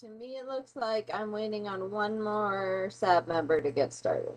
To me, it looks like I'm waiting on one more SAB member to get started.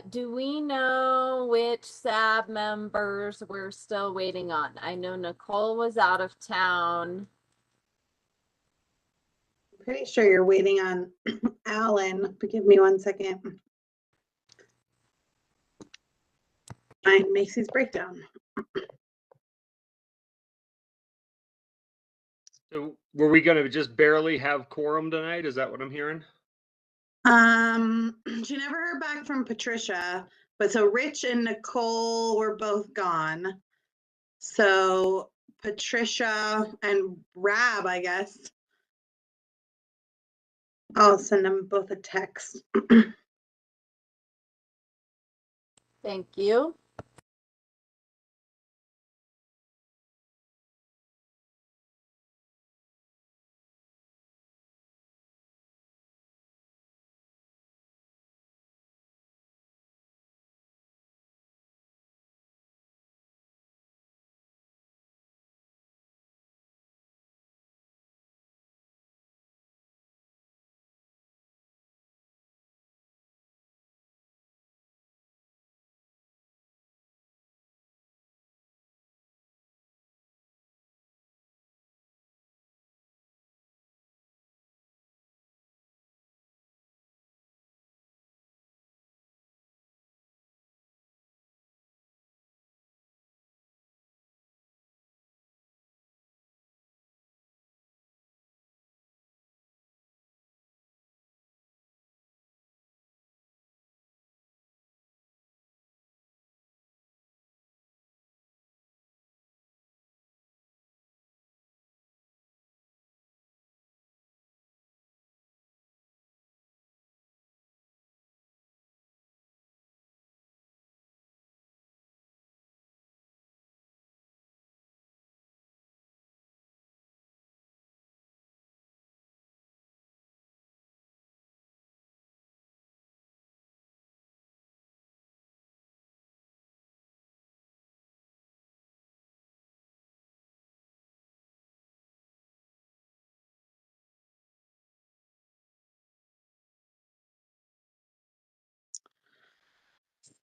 Do we know which SAB members we're still waiting on? I know Nicole was out of town. Pretty sure you're waiting on Alan, but give me 1 second. Find Macy's breakdown. So were we going to just barely have quorum tonight? Is that what I'm hearing? She never heard back from Patricia, but so Rich and Nicole were both gone. So Patricia and Rab, I guess. I'll send them both a text. Thank you.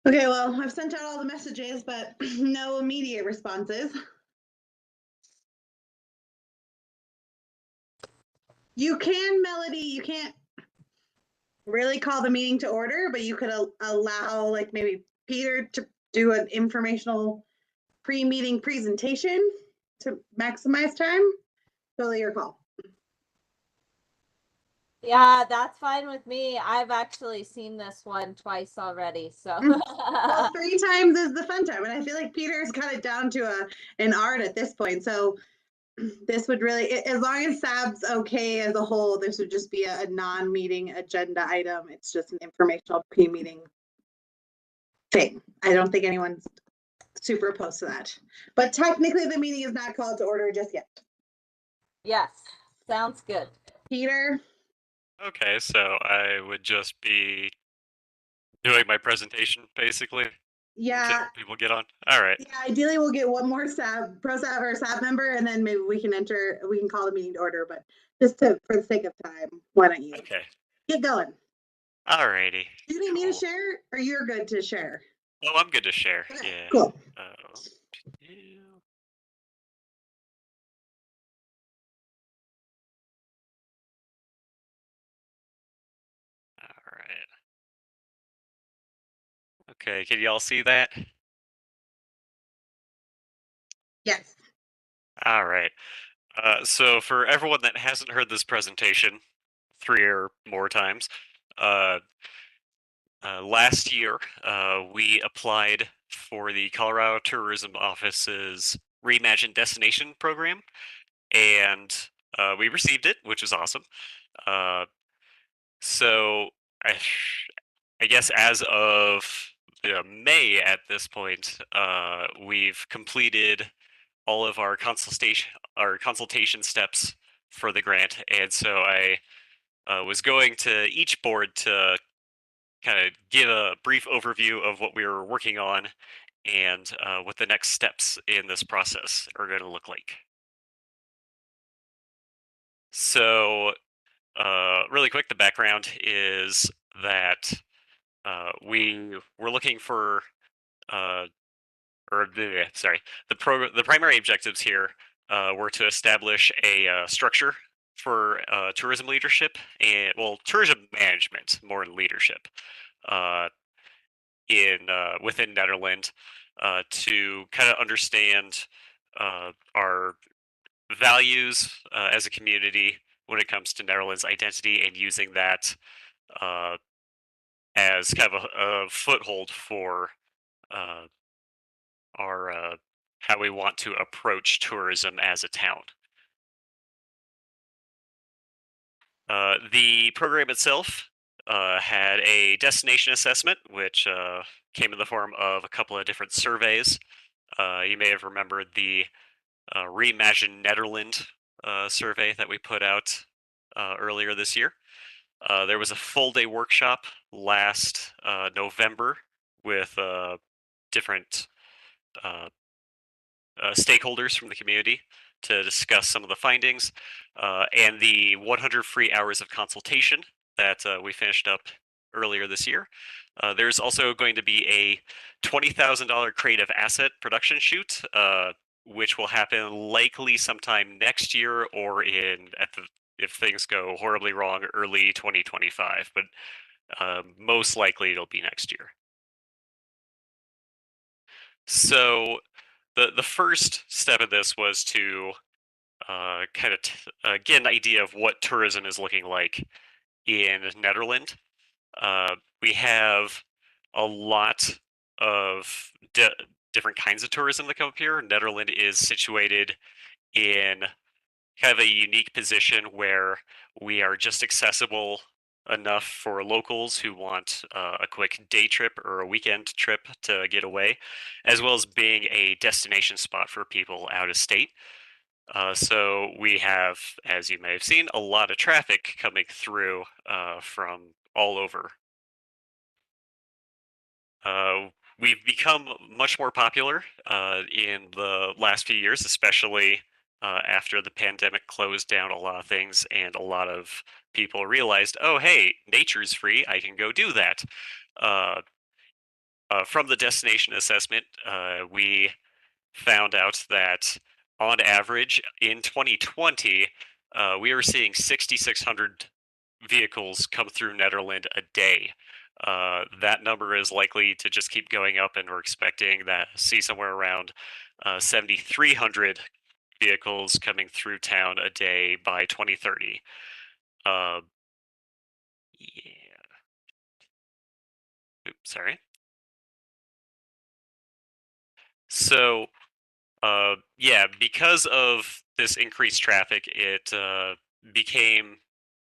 Okay, well, I've sent out all the messages, but no immediate responses. You can, Melody, you can't really call the meeting to order, but you could allow like maybe Peter to do an informational pre-meeting presentation to maximize time. Totally your call. Yeah, that's fine with me. I've actually seen this one twice already, so. Well, 3 times is the fun time, and I feel like Peter's got it down to an art at this point. So this would really, as long as SAB's okay as a whole, this would just be a non-meeting agenda item. It's just an informational pre-meeting thing. I don't think anyone's super opposed to that. But technically, the meeting is not called to order just yet. Yes, sounds good. Peter? Okay, so I would just be doing my presentation basically Yeah. until people get on. All right. Yeah, ideally we'll get one more pro SAB or SAB member, and then maybe we can call the meeting to order, but just for the sake of time, why don't you get going? All righty. Do you need me to share, or you're good to share? Oh, I'm good to share. Okay, yeah. cool. All right. Okay, can y'all see that? Yes. All right. So for everyone that hasn't heard this presentation 3 or more times, last year we applied for the Colorado Tourism Office's Reimagine Destination program, and we received it, which is awesome. So I guess as of May at this point, we've completed all of our consultation steps for the grant, and so I was going to each board to kind of give a brief overview of what we were working on and what the next steps in this process are going to look like. So, really quick, the background is that we were looking for the primary objectives here were to establish a structure for tourism leadership and tourism management more than leadership within Nederland to kind of understand our values as a community when it comes to Nederland's identity and using that uh, as kind of a foothold for uh, our how we want to approach tourism as a town. The program itself had a destination assessment, which came in the form of a couple of different surveys. You may have remembered the Reimagine Nederland survey that we put out earlier this year. There was a full-day workshop last November with different stakeholders from the community to discuss some of the findings, and the 100 free hours of consultation that we finished up earlier this year. There's also going to be a $20,000 creative asset production shoot, which will happen likely sometime next year or if things go horribly wrong, early 2025. But most likely it'll be next year. So the first step of this was to kind of get an idea of what tourism is looking like in Nederland. We have a lot of different kinds of tourism that come up here. Nederland is situated in kind of a unique position where we are just accessible enough for locals who want a quick day trip or a weekend trip to get away, as well as being a destination spot for people out of state. So we have, as you may have seen, a lot of traffic coming through from all over. We've become much more popular in the last few years, especially after the pandemic closed down a lot of things and a lot of people realized, oh, hey, nature's free. I can go do that. from the destination assessment, we found out that on average in 2020, we were seeing 6,600 vehicles come through Nederland a day. That number is likely to just keep going up, and we're expecting that see somewhere around 7,300 vehicles coming through town a day by 2030. Yeah. Oops, sorry. So, yeah, because of this increased traffic, it became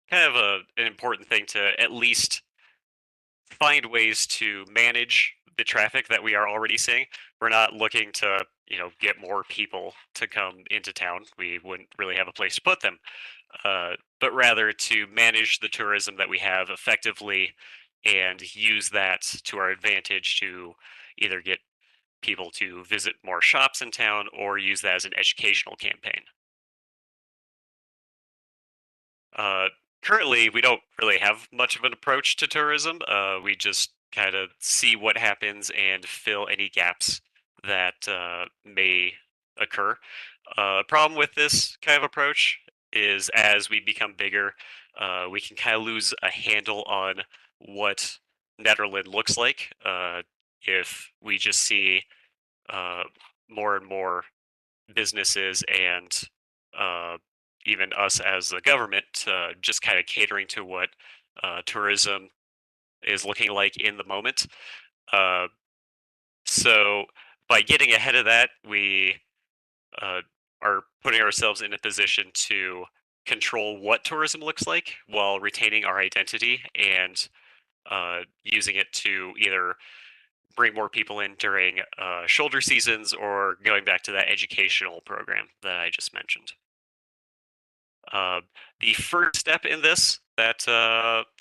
kind of an important thing to at least find ways to manage the traffic that we are already seeing. We're not looking to, get more people to come into town. We wouldn't really have a place to put them, but rather to manage the tourism that we have effectively and use that to our advantage to either get people to visit more shops in town or use that as an educational campaign. Uh, Currently, we don't really have much of an approach to tourism. We just kind of see what happens and fill any gaps that may occur. Problem with this kind of approach is as we become bigger, we can kind of lose a handle on what Netherland looks like if we just see uh, more and more businesses and uh, even us as the government just kind of catering to what tourism is looking like in the moment. Uh, so by getting ahead of that, we uh, are putting ourselves in a position to control what tourism looks like while retaining our identity and using it to either bring more people in during shoulder seasons or going back to that educational program that I just mentioned. Uh, the first step in this that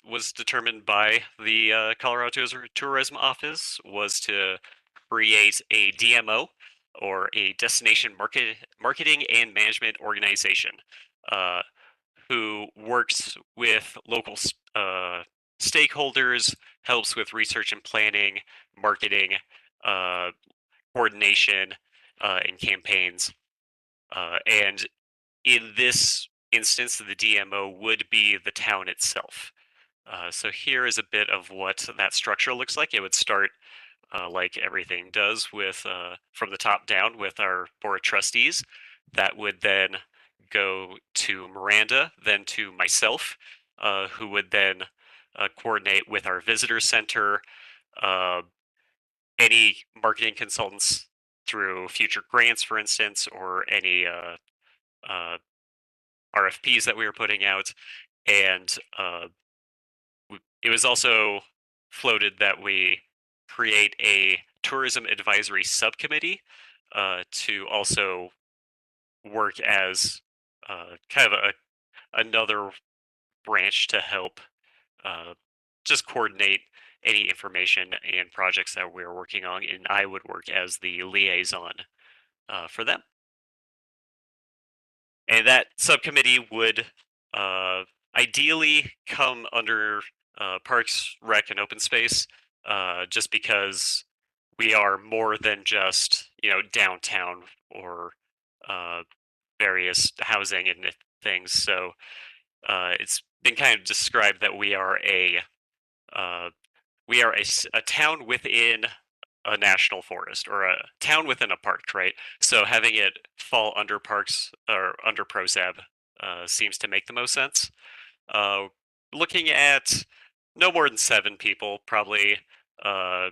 was determined by the Colorado Tourism Office was to create a DMO, or a Destination Marketing and Management Organization, uh, who works with local stakeholders, helps with research and planning, marketing, uh, coordination, and campaigns. And in this instance, the DMO would be the town itself. So here is a bit of what that structure looks like. It would start like everything does with from the top down with our board of trustees. That would then go to Miranda, then to myself, who would then coordinate with our visitor center, uh, any marketing consultants through future grants, for instance, or any uh, RFPs that we were putting out. And it was also floated that we create a tourism advisory subcommittee to also work as kind of another branch to help uh, just coordinate any information and projects that we're working on, and I would work as the liaison for them. And that subcommittee would uh, ideally come under Parks, Rec, and Open Space, just because we are more than just downtown or uh, various housing and things. So it's been kind of described that uh, we are a town within a national forest, or a town within a park, right? So having it fall under parks or under ProSab seems to make the most sense. Uh, Looking at no more than 7 people, probably uh,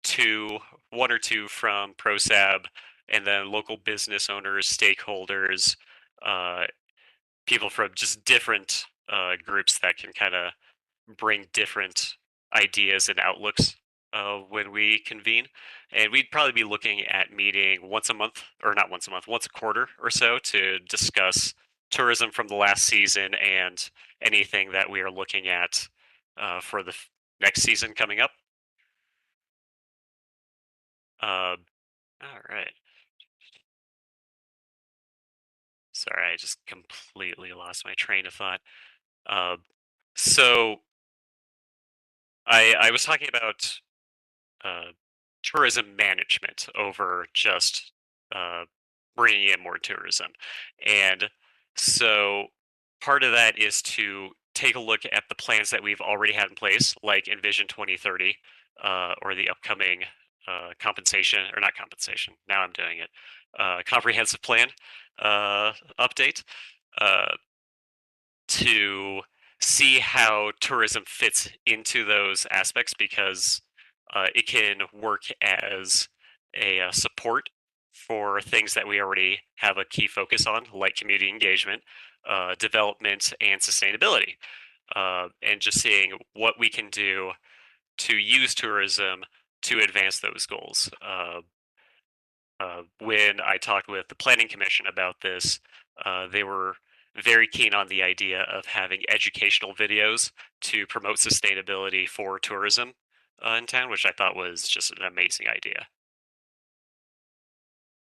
two, one or two from ProSab, and then local business owners, stakeholders, uh, people from just different groups that can kind of bring different ideas and outlooks when we convene. And we'd probably be looking at meeting once a month, or not once a month, once a quarter or so, to discuss tourism from the last season and anything that we are looking at for the next season coming up. All right. Sorry, I just completely lost my train of thought. Uh, so I was talking about tourism management over just bringing in more tourism. And so part of that is to take a look at the plans that we've already had in place, like Envision 2030, or the upcoming compensation, or not compensation, now I'm doing it, comprehensive plan update, uh, to see how tourism fits into those aspects, because it can work as a support for things that we already have a key focus on, like community engagement, development, and sustainability, and just seeing what we can do to use tourism to advance those goals. When I talked with the Planning Commission about this, they were very keen on the idea of having educational videos to promote sustainability for tourism in town, which I thought was just an amazing idea.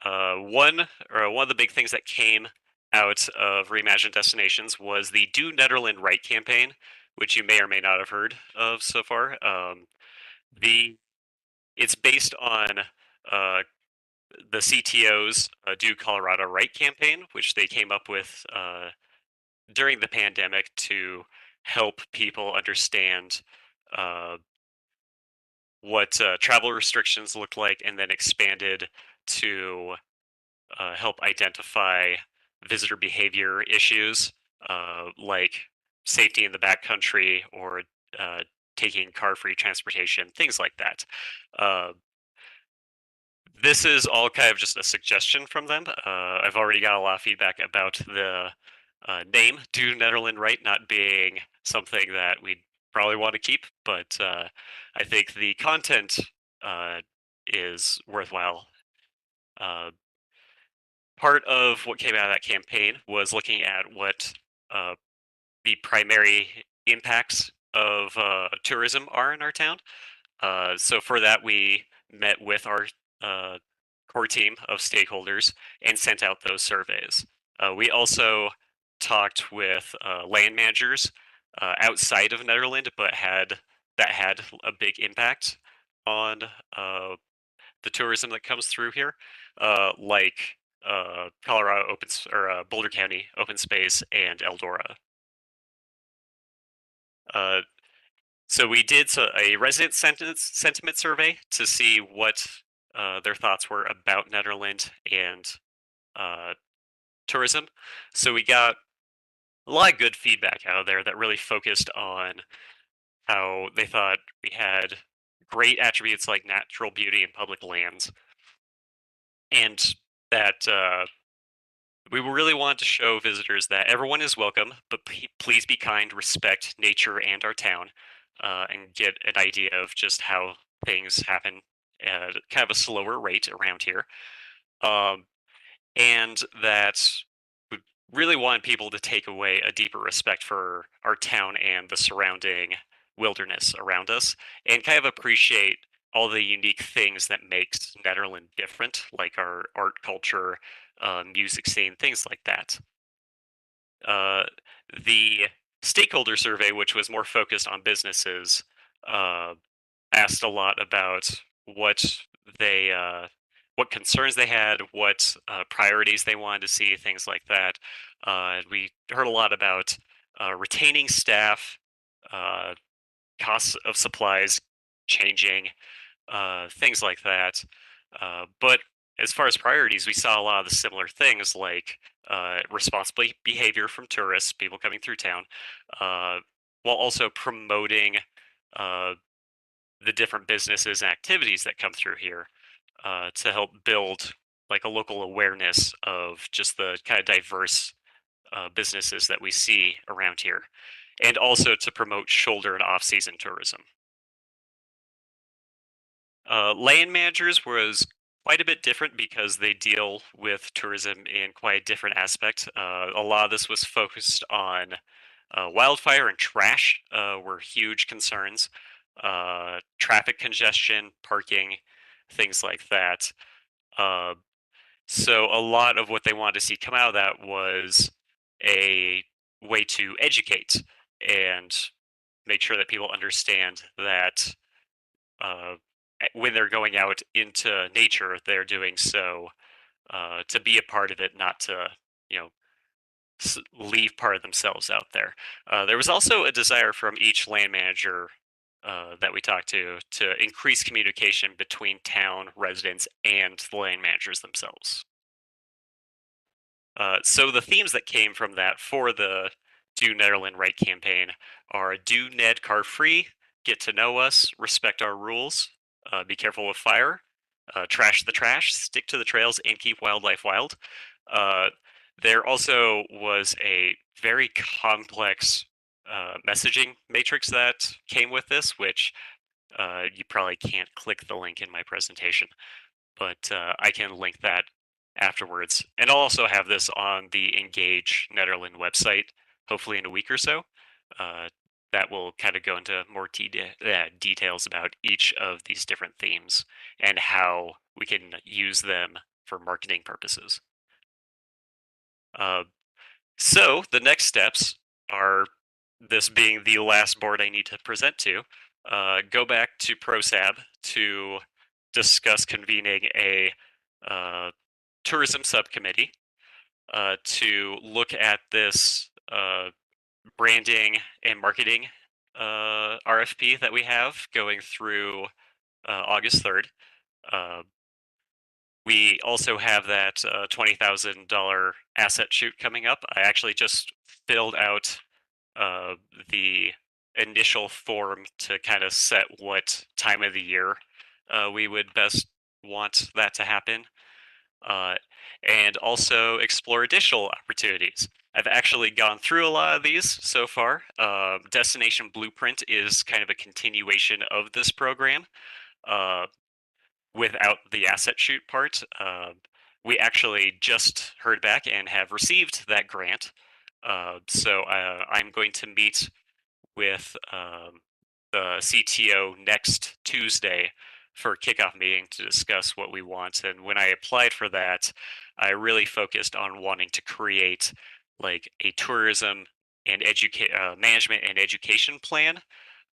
One of the big things that came out of Reimagined Destinations was the Do Nederland Right campaign, which you may or may not have heard of so far. It's based on the CTO's Do Colorado Right campaign, which they came up with during the pandemic to help people understand what travel restrictions look like, and then expanded to help identify visitor behavior issues, like safety in the backcountry, or taking car-free transportation, things like that. This is all kind of just a suggestion from them. I've already got a lot of feedback about the name Do Nederland Right not being something that we'd probably want to keep, but I think the content is worthwhile. Part of what came out of that campaign was looking at what the primary impacts of tourism are in our town. So for that, we met with our core team of stakeholders and sent out those surveys. We also talked with land managers outside of Netherlands, but had a big impact on the tourism that comes through here, like Colorado or Boulder County Open Space and Eldora. So we did a resident sentiment survey to see what their thoughts were about Netherlands and tourism. So we got a lot of good feedback out of there that really focused on how they thought we had great attributes like natural beauty and public lands, and that we really wanted to show visitors that everyone is welcome, but please be kind, respect nature and our town, and get an idea of just how things happen at kind of a slower rate around here. And that we really want people to take away a deeper respect for our town and the surrounding wilderness around us, and kind of appreciate all the unique things that makes Netherlands different, like our art culture, music scene, things like that. The stakeholder survey, which was more focused on businesses, asked a lot about what they what concerns they had, what priorities they wanted to see, things like that. We heard a lot about retaining staff, costs of supplies changing, things like that. But as far as priorities, we saw a lot of the similar things, like responsible behavior from tourists, people coming through town, while also promoting the different businesses and activities that come through here, to help build like a local awareness of just the kind of diverse businesses that we see around here, and also to promote shoulder and off-season tourism. Land managers was quite a bit different because they deal with tourism in quite a different aspect. A lot of this was focused on wildfire and trash were huge concerns. Traffic congestion, parking, things like that. So a lot of what they wanted to see come out of that was a way to educate and make sure that people understand that when they're going out into nature, they're doing so to be a part of it, not to, leave part of themselves out there. There was also a desire from each land manager that we talked to increase communication between town residents and the land managers themselves. So the themes that came from that for the Do Netherland Right campaign are do Ned car free, get to know us, respect our rules, be careful with fire, trash the trash, stick to the trails, and keep wildlife wild. There also was a very complex messaging matrix that came with this, which you probably can't click the link in my presentation, but I can link that afterwards. And I'll also have this on the Engage Netherland website, hopefully in a week or so. That will kind of go into more details about each of these different themes and how we can use them for marketing purposes. So the next steps are, this being the last board I need to present to, go back to ProSab to discuss convening a tourism subcommittee to look at this branding and marketing RFP that we have going through August 3rd. We also have that $20,000 asset shoot coming up. I actually just filled out the initial form to kind of set what time of the year we would best want that to happen, and also explore additional opportunities. I've actually gone through a lot of these so far. Destination Blueprint is kind of a continuation of this program without the asset shoot part. We actually just heard back and have received that grant. So I'm going to meet with the CTO next Tuesday for a kickoff meeting to discuss what we want. And when I applied for that, I really focused on wanting to create like a tourism and management and education plan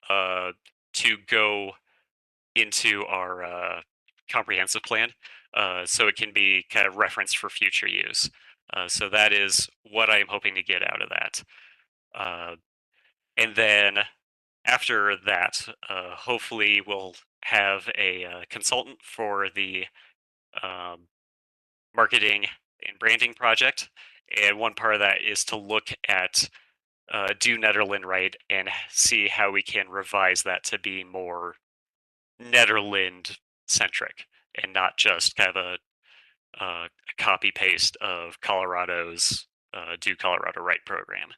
to go into our comprehensive plan, so it can be kind of referenced for future use. So that is what I'm hoping to get out of that. And then after that, hopefully we'll have a consultant for the marketing and branding project. And one part of that is to look at Do Netherland Right and see how we can revise that to be more Netherland centric and not just kind of a copy paste of Colorado's Do Colorado Right program.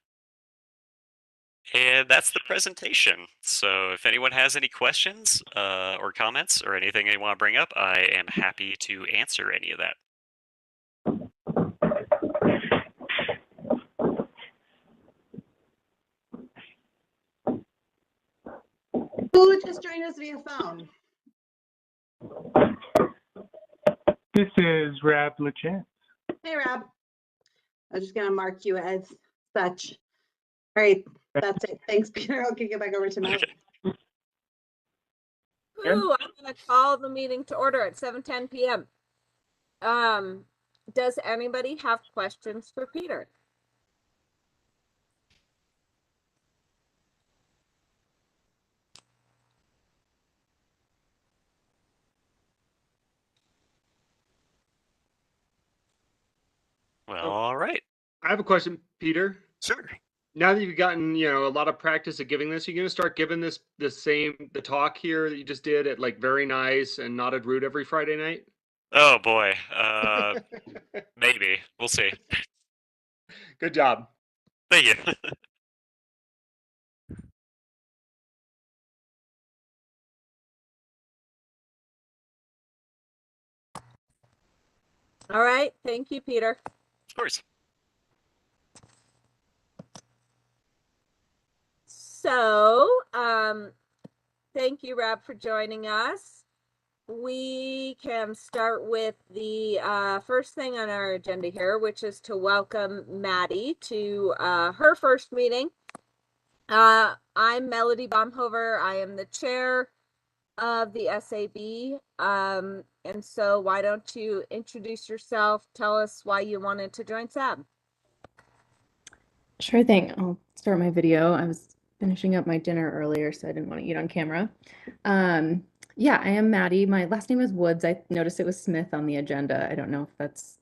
And that's the presentation. So if anyone has any questions or comments or anything they want to bring up, I am happy to answer any of that. Who just joined us via phone? This is Rab LeChance. Hey, Rob. I'm just going to mark you as such. All right, that's it. Thanks, Peter. I'll kick it back over to Matt. Okay. Ooh, I'm going to call the meeting to order at 7:10 p.m. Does anybody have questions for Peter? Well, all right. I have a question, Peter. Sure. Now that you've gotten, a lot of practice at giving this, you're going to start giving this the talk here that you just did at like Very Nice and Knotted Root every Friday night? Oh boy. Maybe. We'll see. Good job. Thank you. All right. Thank you, Peter. Of course. So, thank you, Rob, for joining us. We can start with the first thing on our agenda here, which is to welcome Maddie to her first meeting. I'm Melody Baumhover. I am the chair of the SAB. And so why don't you introduce yourself, tell us why you wanted to join SAB. Sure thing. I'll start my video. I was finishing up my dinner earlier, so I didn't want to eat on camera. Yeah, I am Maddie. My last name is Woods. I noticed it was Smith on the agenda. I don't know if that's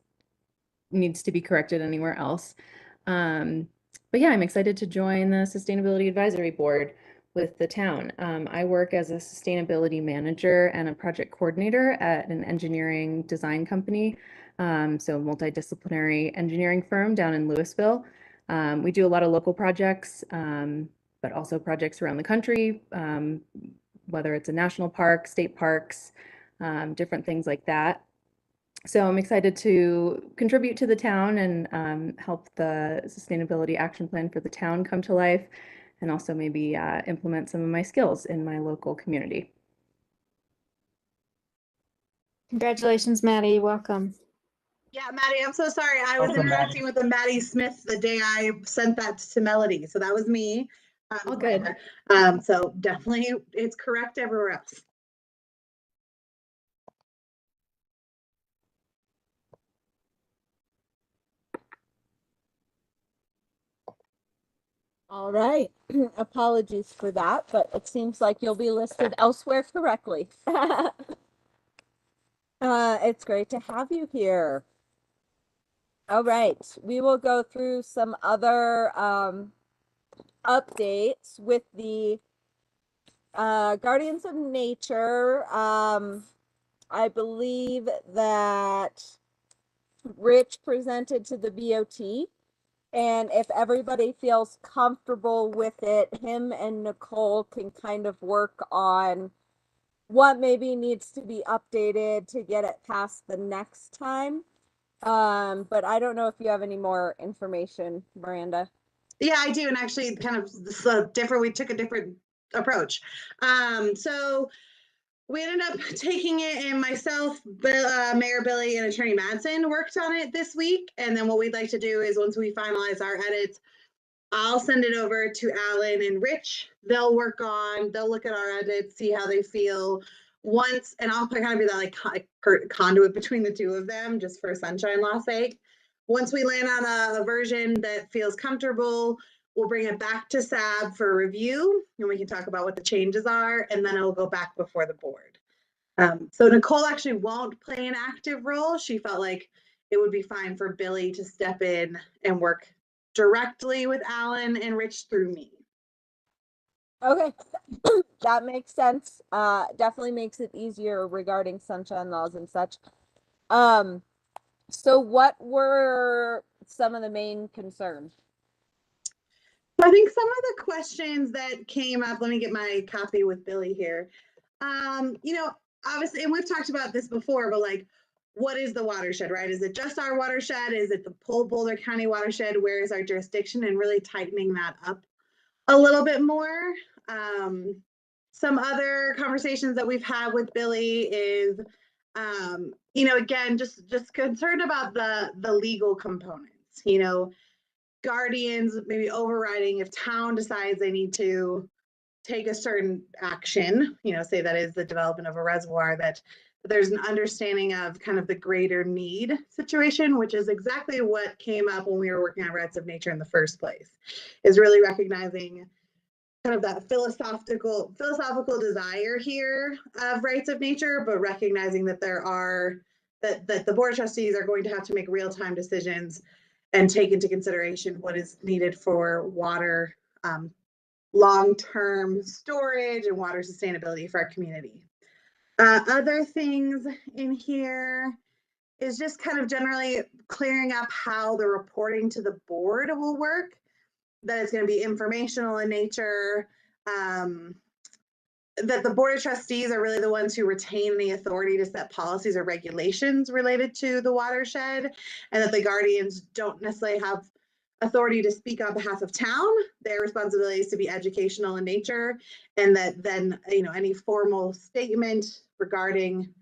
needs to be corrected anywhere else. But yeah, I'm excited to join the Sustainability Advisory Board with the town. I work as a sustainability manager and a project coordinator at an engineering design company, so multidisciplinary engineering firm down in Louisville. We do a lot of local projects, but also projects around the country, whether it's a national park, state parks, different things like that. So I'm excited to contribute to the town and help the sustainability action plan for the town come to life, and also maybe implement some of my skills in my local community. Congratulations, Maddie. Welcome. Yeah, Maddie, I'm so sorry. I was Welcome, interacting with the Maddie Smith the day I sent that to Melody. So that was me. All good. So definitely it's correct everywhere else. All right. Apologies for that, but it seems like you'll be listed elsewhere correctly. It's great to have you here. All right. We will go through some other updates with the Guardians of Nature. I believe that Rich presented to the BOT. And if everybody feels comfortable with it, him and Nicole can kind of work on what maybe needs to be updated to get it past the next time. But I don't know if you have any more information, Miranda. Yeah, I do. And actually kind of different, we took a different approach. So we ended up taking it, and myself, Mayor Billy, and Attorney Madsen worked on it this week. And then what we'd like to do is once we finalize our edits, I'll send it over to Alan and Rich. They'll look at our edits, see how they feel. Once, and I'll kind of be that like conduit between the two of them, just for sunshine law's sake. Once we land on a version that feels comfortable, we'll bring it back to SAB for review, and we can talk about what the changes are, and then it'll go back before the board. So Nicole actually won't play an active role. She felt like it would be fine for Billy to step in and work directly with Alan and Rich through me. Okay, that makes sense. Definitely makes it easier regarding sunshine laws and such. So what were some of the main concerns? I think some of the questions that came up, let me get my copy with Billy here. Obviously, and we've talked about this before, but like, what is the watershed, right? Is it just our watershed? Is it the whole Boulder County watershed? Where is our jurisdiction? And really tightening that up a little bit more. Some other conversations that we've had with Billy is, again, just concerned about the legal components, guardians maybe overriding if town decides they need to take a certain action, say that is the development of a reservoir, that there's an understanding of kind of the greater need situation, which is exactly what came up when we were working on rights of nature in the first place, is really recognizing kind of that philosophical desire here of rights of nature, but recognizing that that the board of trustees are going to have to make real-time decisions and take into consideration what is needed for water long-term storage and water sustainability for our community. Other things in here is just kind of generally clearing up how the reporting to the board will work, that it's going to be informational in nature, that the board of trustees are really the ones who retain the authority to set policies or regulations related to the watershed, and that the guardians don't necessarily have authority to speak on behalf of town. Their responsibility is to be educational in nature, and that then any formal statement regarding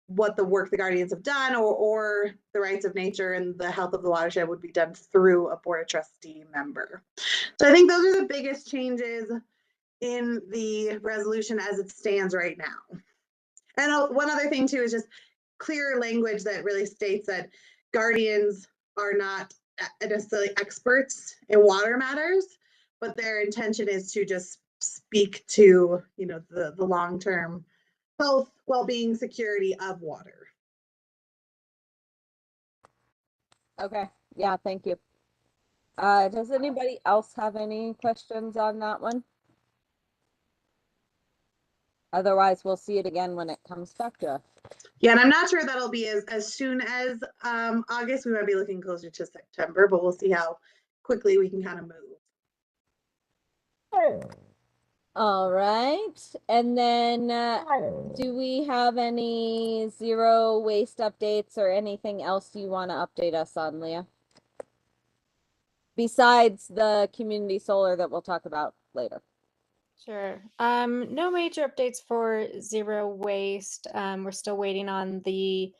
what the work the guardians have done or the rights of nature and the health of the watershed would be done through a board of trustee member. So I think those are the biggest changes in the resolution as it stands right now. And one other thing too is just clear language that really states that guardians are not necessarily experts in water matters, but their intention is to just speak to, you know, the long-term health, well-being, security of water. Okay, yeah, thank you. Does anybody else have any questions on that one? Otherwise, we'll see it again when it comes back to us. Yeah, and I'm not sure that'll be as soon as August. We might be looking closer to September, but we'll see how quickly we can kind of move. All right, and then do we have any zero waste updates or anything else you want to update us on, Leah? Besides the community solar that we'll talk about later. Sure. No major updates for zero waste. We're still waiting on the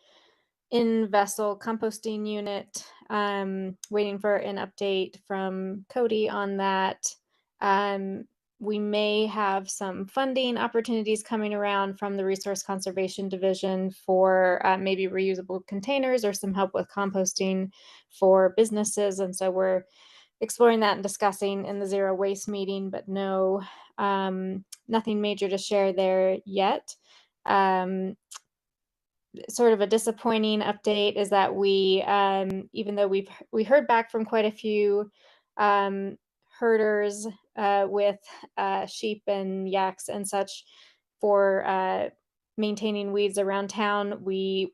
in-vessel composting unit. Waiting for an update from Cody on that. We may have some funding opportunities coming around from the Resource Conservation Division for maybe reusable containers or some help with composting for businesses. And so we're exploring that and discussing in the zero waste meeting, but no, nothing major to share there yet. Sort of a disappointing update is that we, even though we heard back from quite a few herders with sheep and yaks and such for maintaining weeds around town, we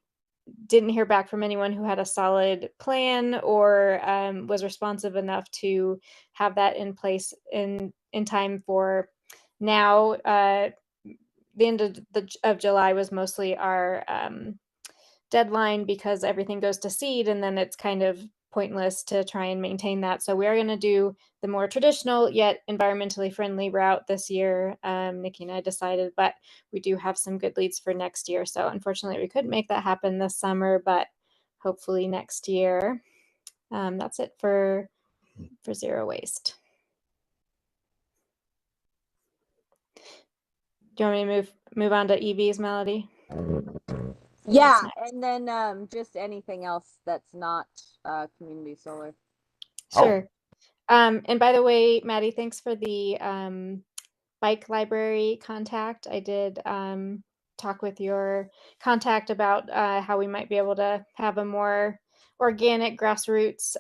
didn't hear back from anyone who had a solid plan or was responsive enough to have that in place in time for now. The end of July was mostly our deadline because everything goes to seed and then it's kind of pointless to try and maintain that. So we are going to do the more traditional yet environmentally friendly route this year. Nikki and I decided, but we do have some good leads for next year. So unfortunately we couldn't make that happen this summer, but hopefully next year. That's it for zero waste. Do you want me to move on to EVs, Melody? Yeah, and then just anything else that's not community solar. Sure. And by the way, Maddie, thanks for the bike library contact. I did talk with your contact about how we might be able to have a more organic grassroots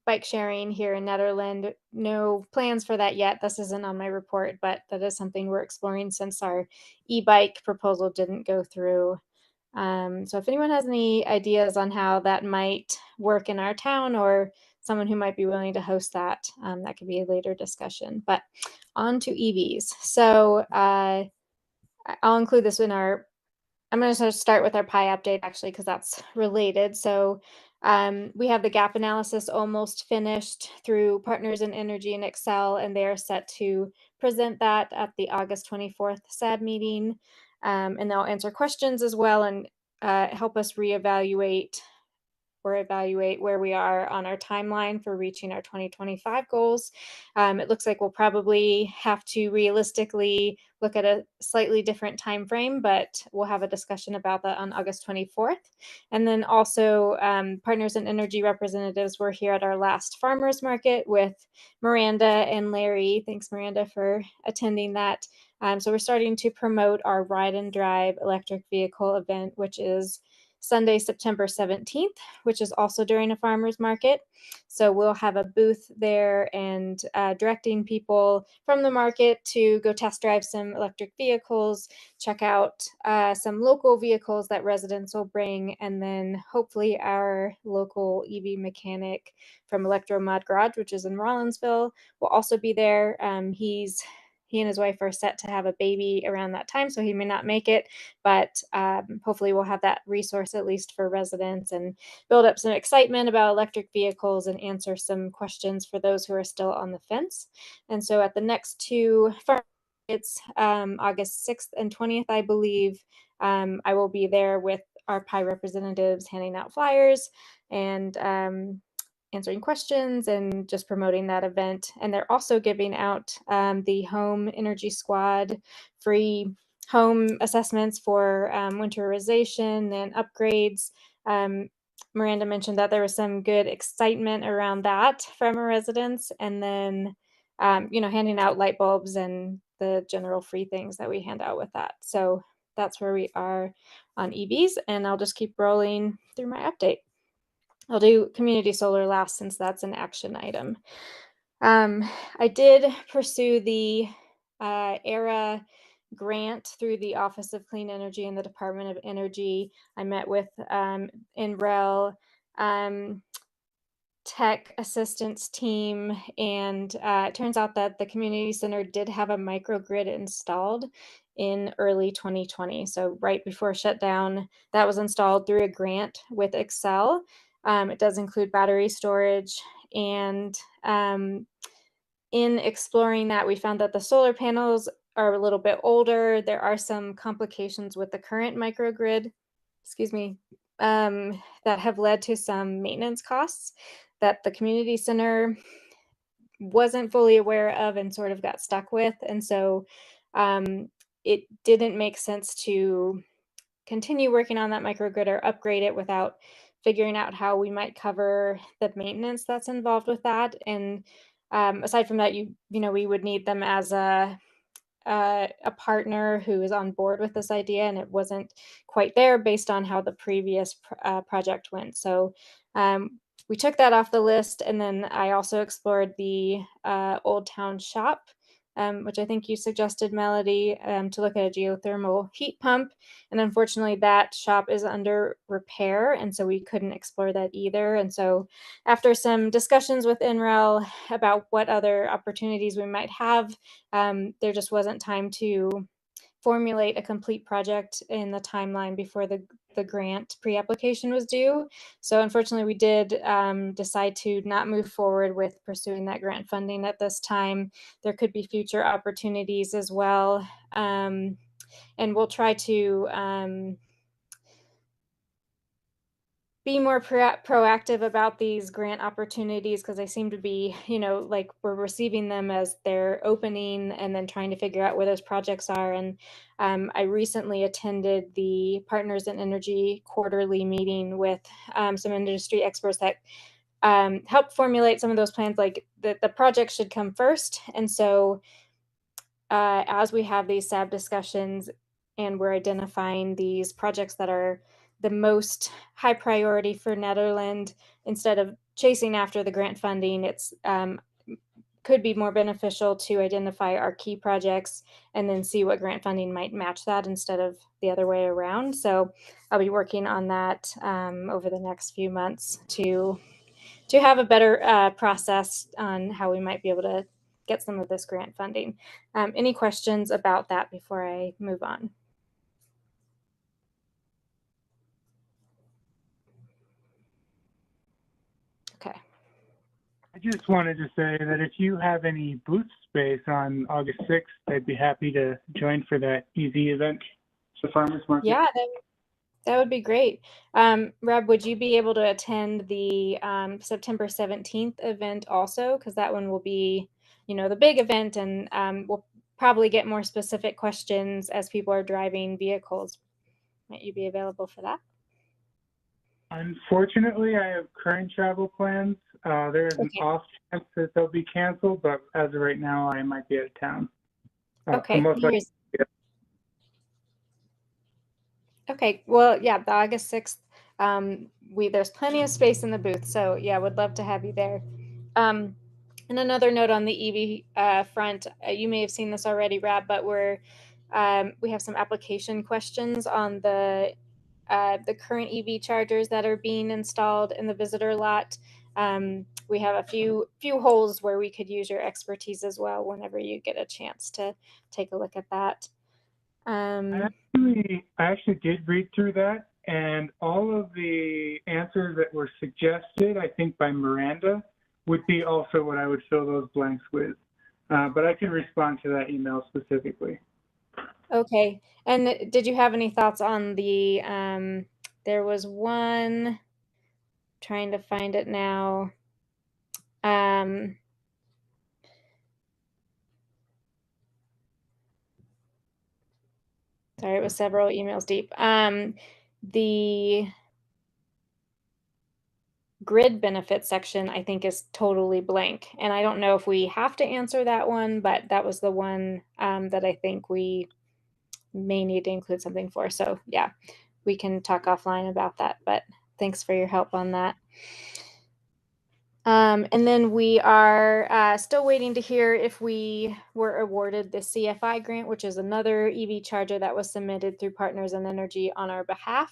bike sharing here in Nederland. No plans for that yet. This isn't on my report, but that is something we're exploring since our e-bike proposal didn't go through. So if anyone has any ideas on how that might work in our town or someone who might be willing to host that, that could be a later discussion. But on to EVs. So I'll include this in our, I'm going to start with our PI update actually, because that's related. So we have the gap analysis almost finished through Partners in Energy and Excel, and they are set to present that at the August 24th SAD meeting. And they'll answer questions as well and help us reevaluate or evaluate where we are on our timeline for reaching our 2025 goals. It looks like we'll probably have to realistically look at a slightly different time frame, but we'll have a discussion about that on August 24th. And then also Partners in Energy representatives were here at our last farmers market with Miranda and Larry. Thanks, Miranda, for attending that. So we're starting to promote our Ride and Drive electric vehicle event, which is Sunday, September 17th, which is also during a farmer's market. So we'll have a booth there and directing people from the market to go test drive some electric vehicles, check out some local vehicles that residents will bring, and then hopefully our local EV mechanic from Electromod Garage, which is in Rollinsville, will also be there. He and his wife are set to have a baby around that time, so he may not make it, but hopefully we'll have that resource at least for residents and build up some excitement about electric vehicles and answer some questions for those who are still on the fence. And so at the next two farm markets, August 6th and 20th, I believe, I will be there with our PI representatives handing out flyers and answering questions and just promoting that event. And they're also giving out the Home Energy Squad free home assessments for winterization and upgrades. Miranda mentioned that there was some good excitement around that from our residents, and then handing out light bulbs and the general free things that we hand out with that. So that's where we are on EVs, and I'll just keep rolling through my update. I'll do community solar last since that's an action item. I did pursue the ERA grant through the Office of Clean Energy and the Department of Energy. I met with NREL tech assistance team, and it turns out that the community center did have a microgrid installed in early 2020. So right before shutdown, that was installed through a grant with Excel. It does include battery storage, and in exploring that, we found that the solar panels are a little bit older. There are some complications with the current microgrid, that have led to some maintenance costs that the community center wasn't fully aware of and sort of got stuck with. And so it didn't make sense to continue working on that microgrid or upgrade it without figuring out how we might cover the maintenance that's involved with that. And aside from that, we would need them as a partner who is on board with this idea, and it wasn't quite there based on how the previous project went. So we took that off the list, and then I also explored the Old Town Shop, which I think you suggested, Melody, to look at a geothermal heat pump. And unfortunately, that shop is under repair, and so we couldn't explore that either. And so after some discussions with NREL about what other opportunities we might have, there just wasn't time to formulate a complete project in the timeline before the grant pre-application was due. So unfortunately, we did decide to not move forward with pursuing that grant funding at this time. There could be future opportunities as well. And we'll try to be more proactive about these grant opportunities, because they seem to be, like we're receiving them as they're opening and then trying to figure out where those projects are. And I recently attended the Partners in Energy quarterly meeting with some industry experts that help formulate some of those plans, like the projects should come first. And so as we have these SAB discussions and we're identifying these projects that are the most high priority for Nederland, instead of chasing after the grant funding, it's could be more beneficial to identify our key projects and then see what grant funding might match that instead of the other way around. So I'll be working on that over the next few months to have a better process on how we might be able to get some of this grant funding. Any questions about that before I move on? Okay. I just wanted to say that if you have any booth space on August 6th, I'd be happy to join for that EV event, the farmers market. Yeah, that would be great. Reb, would you be able to attend the September 17th event also? Because that one will be, the big event, and we'll probably get more specific questions as people are driving vehicles. Might you be available for that? Unfortunately, I have current travel plans. There is an off chance that they'll be canceled, but as of right now, I might be out of town. Okay. Okay. Well, yeah, the August 6th, there's plenty of space in the booth. So yeah, would love to have you there. And another note on the EV front, you may have seen this already, Rab, but we have some application questions on the current EV chargers that are being installed in the visitor lot. We have a few holes where we could use your expertise as well whenever you get a chance to take a look at that. I actually did read through that, and all of the answers that were suggested, I think by Miranda, would be also what I would fill those blanks with. But I can respond to that email specifically. Okay. And did you have any thoughts on the, there was one, trying to find it now. Sorry, it was several emails deep. The grid benefit section, I think, is totally blank. And I don't know if we have to answer that one, but that was the one that I think we may need to include something for. So yeah, we can talk offline about that, but thanks for your help on that. And then we are still waiting to hear if we were awarded the CFI grant, which is another EV charger that was submitted through Partners in Energy on our behalf.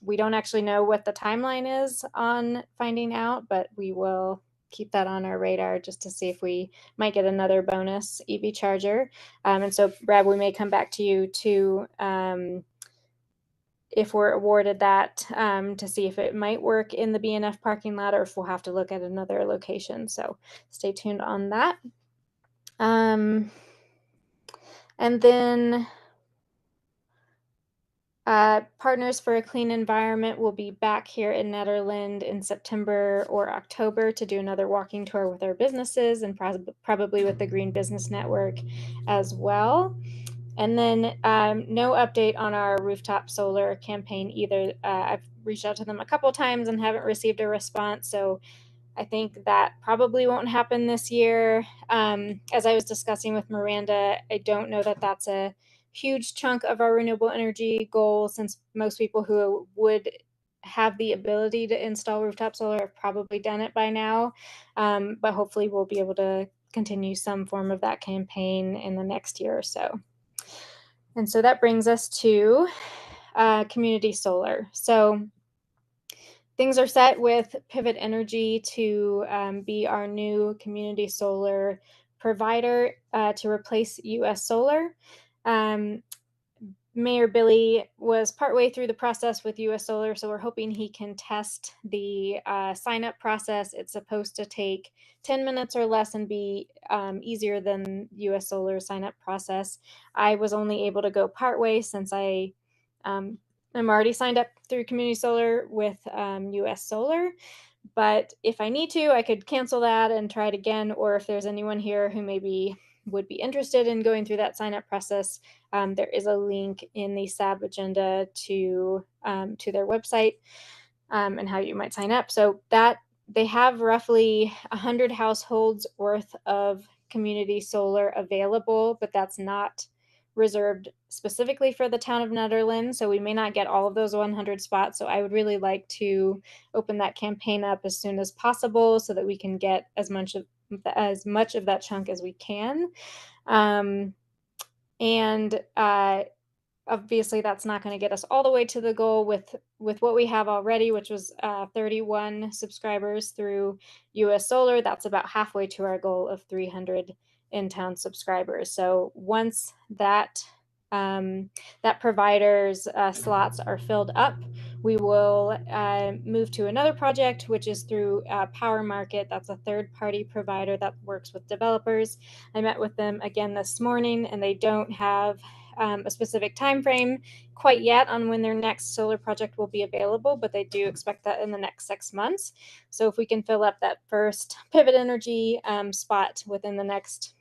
We don't actually know what the timeline is on finding out, but we will keep that on our radar just to see if we might get another bonus EV charger. And so, Brad, we may come back to you to if we're awarded that, to see if it might work in the BNF parking lot or if we'll have to look at another location. So stay tuned on that. And then Partners for a Clean Environment will be back here in Nederland in September or October to do another walking tour with our businesses and probably with the Green Business Network as well. And then no update on our rooftop solar campaign either. I've reached out to them a couple times and haven't received a response. So I think that probably won't happen this year. As I was discussing with Miranda, I don't know that that's a huge chunk of our renewable energy goal, since most people who would have the ability to install rooftop solar have probably done it by now. But hopefully we'll be able to continue some form of that campaign in the next year or so. And so that brings us to community solar. So things are set with Pivot Energy to be our new community solar provider to replace US Solar. Mayor Billy was partway through the process with US Solar, so we're hoping he can test the sign-up process. It's supposed to take 10 minutes or less and be easier than US Solar sign-up process. I was only able to go partway since I'm already signed up through Community Solar with US Solar. But if I need to, I could cancel that and try it again. Or if there's anyone here who maybe would be interested in going through that sign-up process, there is a link in the SAB agenda to their website and how you might sign up. So that they have roughly 100 households worth of community solar available, but that's not reserved specifically for the town of Nederland. So we may not get all of those 100 spots. So I would really like to open that campaign up as soon as possible so that we can get as much of that chunk as we can. And obviously that's not going to get us all the way to the goal with what we have already, which was 31 subscribers through US Solar. That's about halfway to our goal of 300 in-town subscribers. So once that provider's slots are filled up, we will move to another project, which is through Power Market. That's a third-party provider that works with developers. I met with them again this morning, and they don't have a specific time frame quite yet on when their next solar project will be available, but they do expect that in the next 6 months. So if we can fill up that first Pivot Energy spot within the next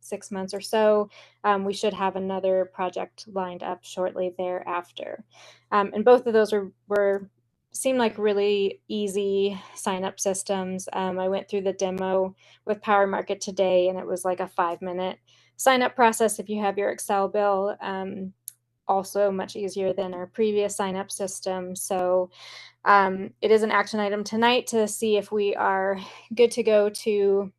6 months or so, we should have another project lined up shortly thereafter. And both of those seemed like really easy sign-up systems. I went through the demo with Power Market today, and it was like a 5-minute sign-up process if you have your Excel bill. Also much easier than our previous sign-up system. So it is an action item tonight to see if we are good to go to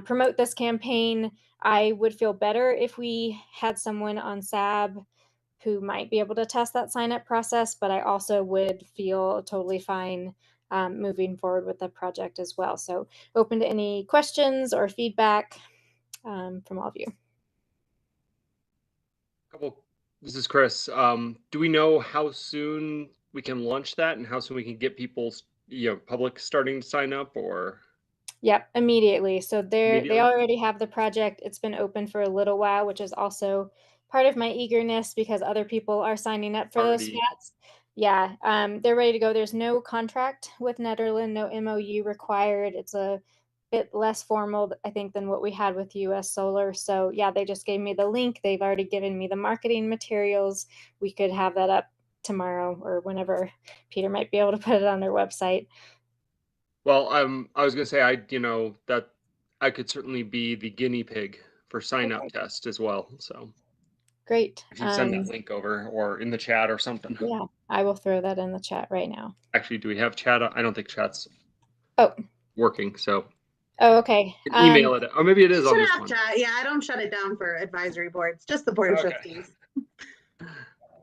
promote this campaign. I would feel better if we had someone on SAB who might be able to test that sign-up process, but I also would feel totally fine moving forward with the project as well. So open to any questions or feedback from all of you. This is Chris. Do we know how soon we can launch that and how soon we can get people, public starting to sign up? Or Yep, immediately. So they already have the project. It's been open for a little while, which is also part of my eagerness because other people are signing up for those spots. Yeah, they're ready to go. There's no contract with Nederland, no MOU required. It's a bit less formal, I think, than what we had with US Solar. So yeah, they just gave me the link. They've already given me the marketing materials. We could have that up tomorrow or whenever Peter might be able to put it on their website. Well, I was gonna say that I could certainly be the guinea pig for sign up test as well. So Great. if you send that link over or in the chat or something. Yeah, I will throw that in the chat right now. Actually, do we have chat? I don't think chat's Oh, working. So okay. you can email it, or maybe it is on Should this have one. chat. Yeah, I don't shut it down for advisory boards, just the board of Okay. trustees.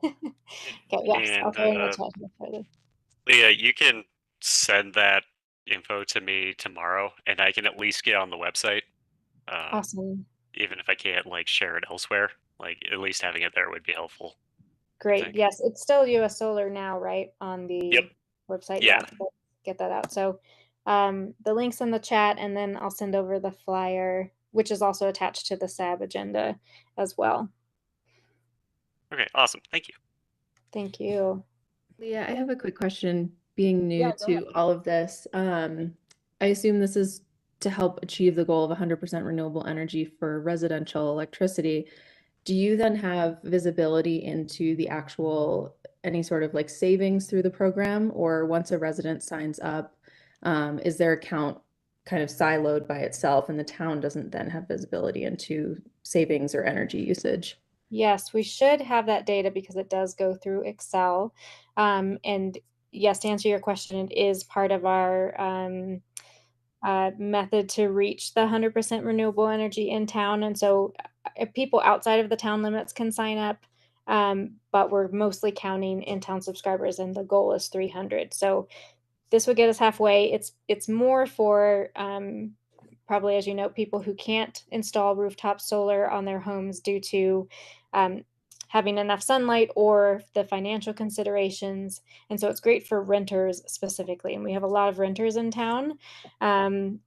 Okay, yes, I'll And throw in the chat here. Leah, you can send that info to me tomorrow, and I can at least get on the website. Awesome. Even if I can't like share it elsewhere, like at least having it there would be helpful. Great. Yes, it's still US Solar now, right? On the website. Yeah. So get that out. So the link's in the chat, and then I'll send over the flyer, which is also attached to the SAB agenda as well. Okay, awesome. Thank you. Thank you. Leah, I have a quick question. Being new Yeah, go to ahead. all of this, I assume this is to help achieve the goal of 100% renewable energy for residential electricity. Do you then have visibility into the actual, any sort of like savings through the program? Or once a resident signs up, is their account kind of siloed by itself and the town doesn't then have visibility into savings or energy usage? Yes, we should have that data because it does go through Excel. And yes, to answer your question, it is part of our method to reach the 100% renewable energy in town. And so people outside of the town limits can sign up, but we're mostly counting in-town subscribers, and the goal is 300. So this would get us halfway. It's more for probably, as you know, people who can't install rooftop solar on their homes due to having enough sunlight or the financial considerations. And so it's great for renters specifically. And we have a lot of renters in town.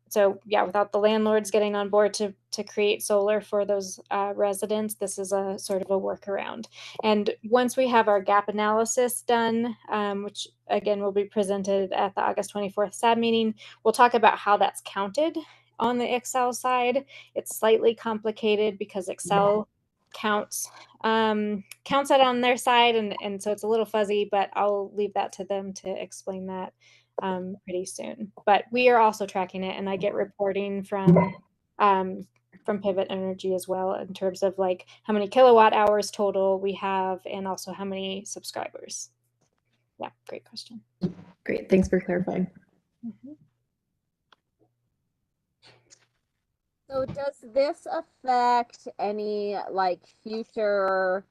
So yeah, without the landlords getting on board to create solar for those residents, this is a sort of a workaround. And once we have our gap analysis done, which again will be presented at the August 24th SAB meeting, we'll talk about how that's counted on the Excel side. It's slightly complicated because Excel counts it on their side, and so it's a little fuzzy, but I'll leave that to them to explain that pretty soon. But we are also tracking it, and I get reporting from Pivot Energy as well in terms of like how many kilowatt hours total we have and also how many subscribers. Yeah, great question. Great, thanks for clarifying. Mm-hmm. So does this affect any like future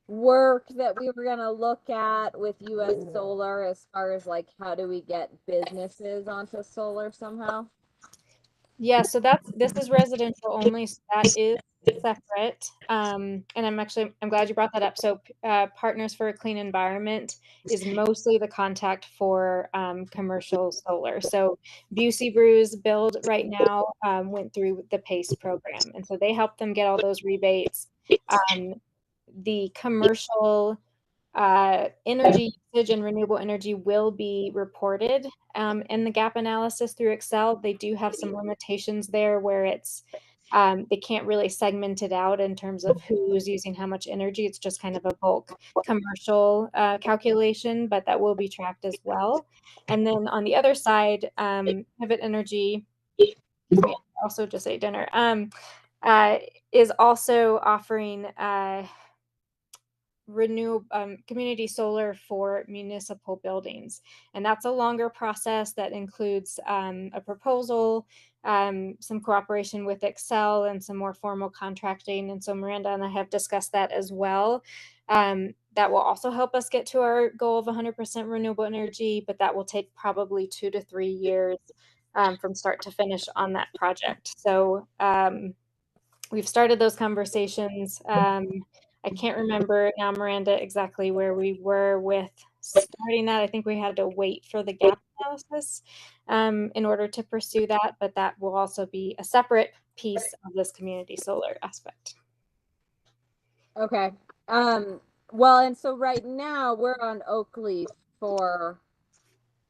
work that we were going to look at with US Solar as far as like how do we get businesses onto solar somehow? Yeah, so this is residential only, so that is separate. And I'm glad you brought that up. So Partners for a Clean Environment is mostly the contact for commercial solar. So Busey Brews build right now went through the PACE program, and so they helped them get all those rebates. The commercial energy usage and renewable energy will be reported in the gap analysis through Excel. They do have some limitations there where it's they can't really segment it out in terms of who's using how much energy. It's just kind of a bulk commercial calculation, but that will be tracked as well. And then on the other side, Pivot Energy, I also just ate dinner, is also offering community solar for municipal buildings, and that's a longer process that includes a proposal, some cooperation with Excel, and some more formal contracting. And so Miranda and I have discussed that as well. That will also help us get to our goal of 100% renewable energy, but that will take probably 2 to 3 years from start to finish on that project. So we've started those conversations. I can't remember now, Miranda, exactly where we were with starting that. I think we had to wait for the gap analysis in order to pursue that, but that will also be a separate piece of this community solar aspect. Okay. Well, and so right now we're on Oakleaf for,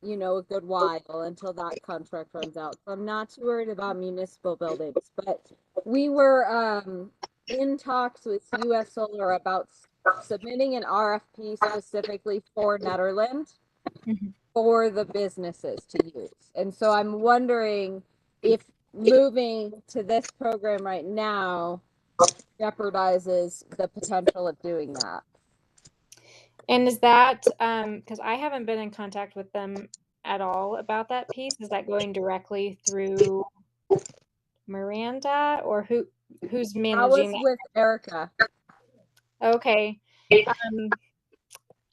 you know, a good while until that contract runs out. So I'm not too worried about municipal buildings, but we were in talks with US Solar about submitting an RFP specifically for Nederland for the businesses to use. And so I'm wondering if moving to this program right now jeopardizes the potential of doing that. And is that because I haven't been in contact with them at all about that piece? Is that going directly through Miranda, or who's That managing was with Erica. that? Okay.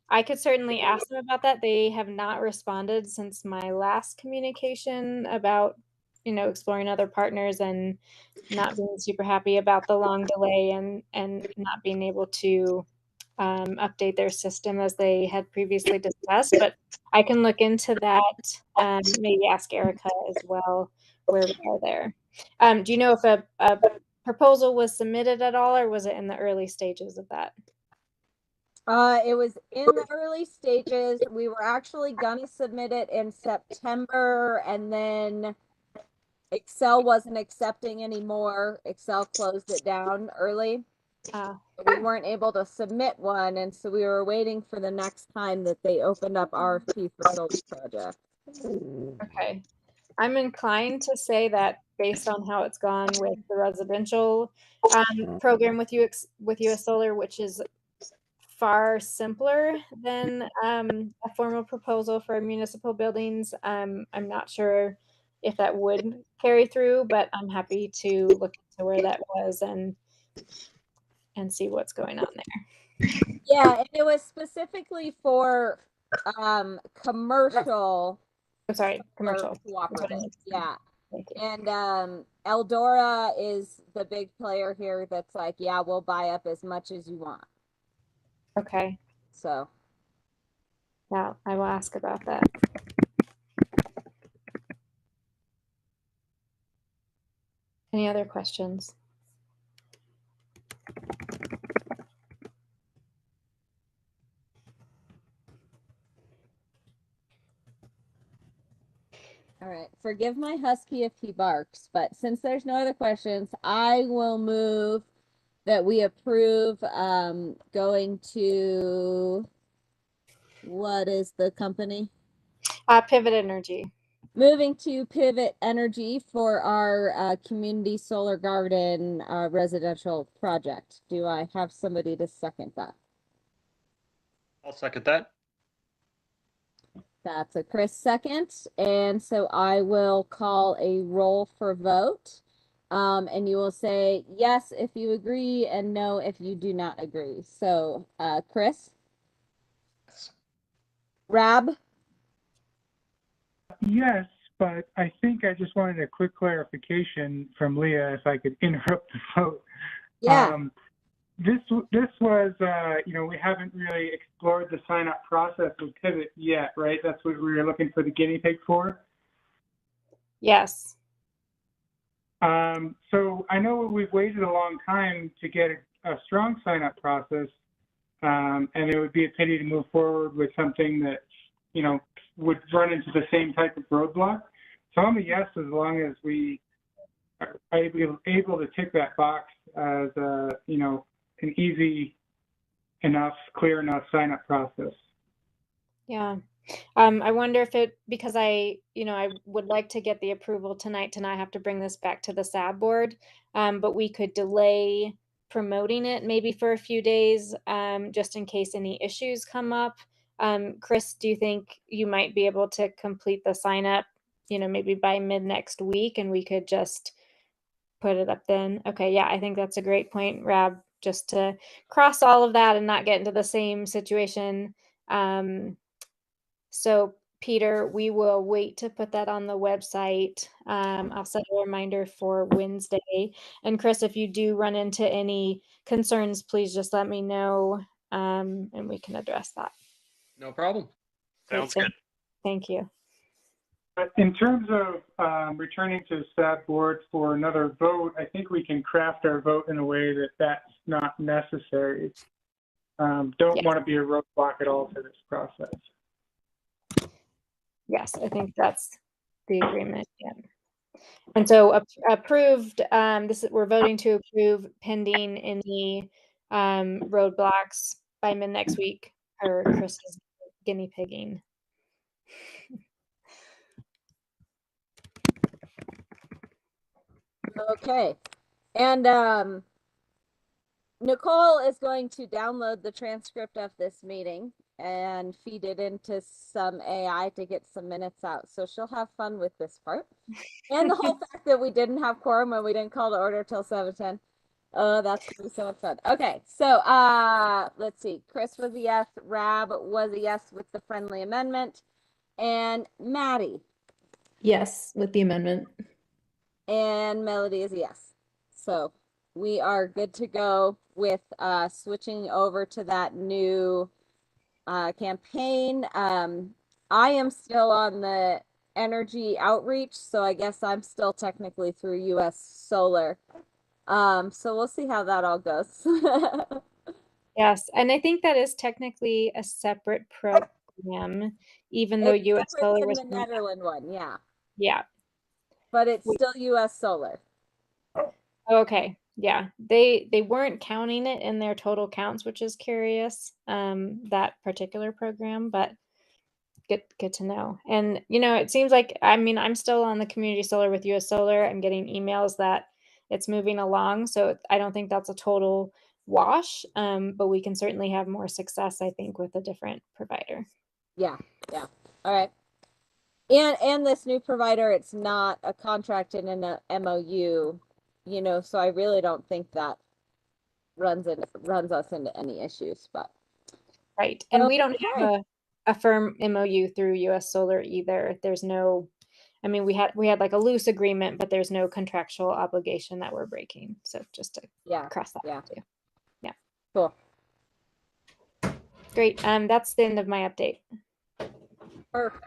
I could certainly ask them about that. They have not responded since my last communication about, you know, exploring other partners and not being super happy about the long delay and not being able to update their system as they had previously discussed. But I can look into that. Maybe ask Erica as well where we are there. Do you know if a proposal was submitted at all, or was it in the early stages of that? It was in the early stages. We were actually gonna submit it in September, and then Excel wasn't accepting anymore. Excel closed it down early. We weren't able to submit one, and so we were waiting for the next time that they opened up RFP for solar project. Okay. I'm inclined to say that based on how it's gone with the residential program with US Solar, which is far simpler than a formal proposal for municipal buildings. I'm not sure if that would carry through, but I'm happy to look into where that was and see what's going on there. Yeah, and it was specifically for commercial. Oh, sorry, commercial cooperative. Yeah. Thank you. And Eldora is the big player here that's like, yeah, we'll buy up as much as you want. Okay. So yeah, I will ask about that. Any other questions? all right, forgive my husky if he barks, but since there's no other questions, I will move that we approve going to, what is the company? Pivot Energy. Moving to Pivot Energy for our community solar garden residential project. Do I have somebody to second that? I'll second that. That's a Chris second. And so I will call a roll for vote. And you will say yes if you agree and no if you do not agree. So Chris? Yes. Rab? Yes, but I think I just wanted a quick clarification from Leah, if I could interrupt the vote. Yeah. This was, you know, we haven't really explored the sign-up process with Pivot yet, right? That's what we were looking for the guinea pig for? Yes. So I know we've waited a long time to get a strong sign-up process, and it would be a pity to move forward with something that, you know, would run into the same type of roadblock. So I'm a yes, as long as we are able to tick that box as, you know, an easy enough, clear enough sign-up process. Yeah. I wonder if because I would like to get the approval tonight to not have to bring this back to the SAB board, but we could delay promoting it maybe for a few days, just in case any issues come up. Chris, do you think you might be able to complete the sign up, maybe by mid next week, and we could just put it up then? Okay, yeah, I think that's a great point, Rab, just to cross all of that and not get into the same situation. So Peter, we will wait to put that on the website. I'll set a reminder for Wednesday. And Chris, if you do run into any concerns, please just let me know, and we can address that. No problem. Sounds good. Thank you. In terms of returning to the SAB board for another vote, I think we can craft our vote in a way that that's not necessary. don't Yes. want to be a roadblock at all to this process. Yes, I think that's the agreement. Yeah. And so approved, we're voting to approve pending any roadblocks by mid next week, or Chris's guinea pigging. Okay. And Nicole is going to download the transcript of this meeting and feed it into some AI to get some minutes out. So she'll have fun with this part. And the whole fact that we didn't have quorum and we didn't call to order till 7:10. Oh, that's gonna be so much fun. Okay, so let's see. Chris was a yes, Rab was a yes with the friendly amendment, and Maddie Yes, with the amendment. and Melody is a yes. So we are good to go with switching over to that new campaign. I am still on the energy outreach, so I guess I'm still technically through US Solar. So we'll see how that all goes. Yes, and I think that is technically a separate program, even though It's US separate Solar than was the Nederland one, yeah. Yeah. But it's still US Solar. Okay. Yeah. They weren't counting it in their total counts, which is curious, that particular program, but good to know. And it seems like, I mean, I'm still on the community solar with US Solar. I'm getting emails that it's moving along, so I don't think that's a total wash, but we can certainly have more success, I think, with a different provider. Yeah. All right. And this new provider, it's not a contract in an MOU, so I really don't think that runs us into any issues, but Right. And we don't okay. have a firm MOU through US Solar either. There's no, I mean, we had like a loose agreement, but there's no contractual obligation that we're breaking. So just to cross that out too. Yeah. Cool. Great. That's the end of my update. Perfect.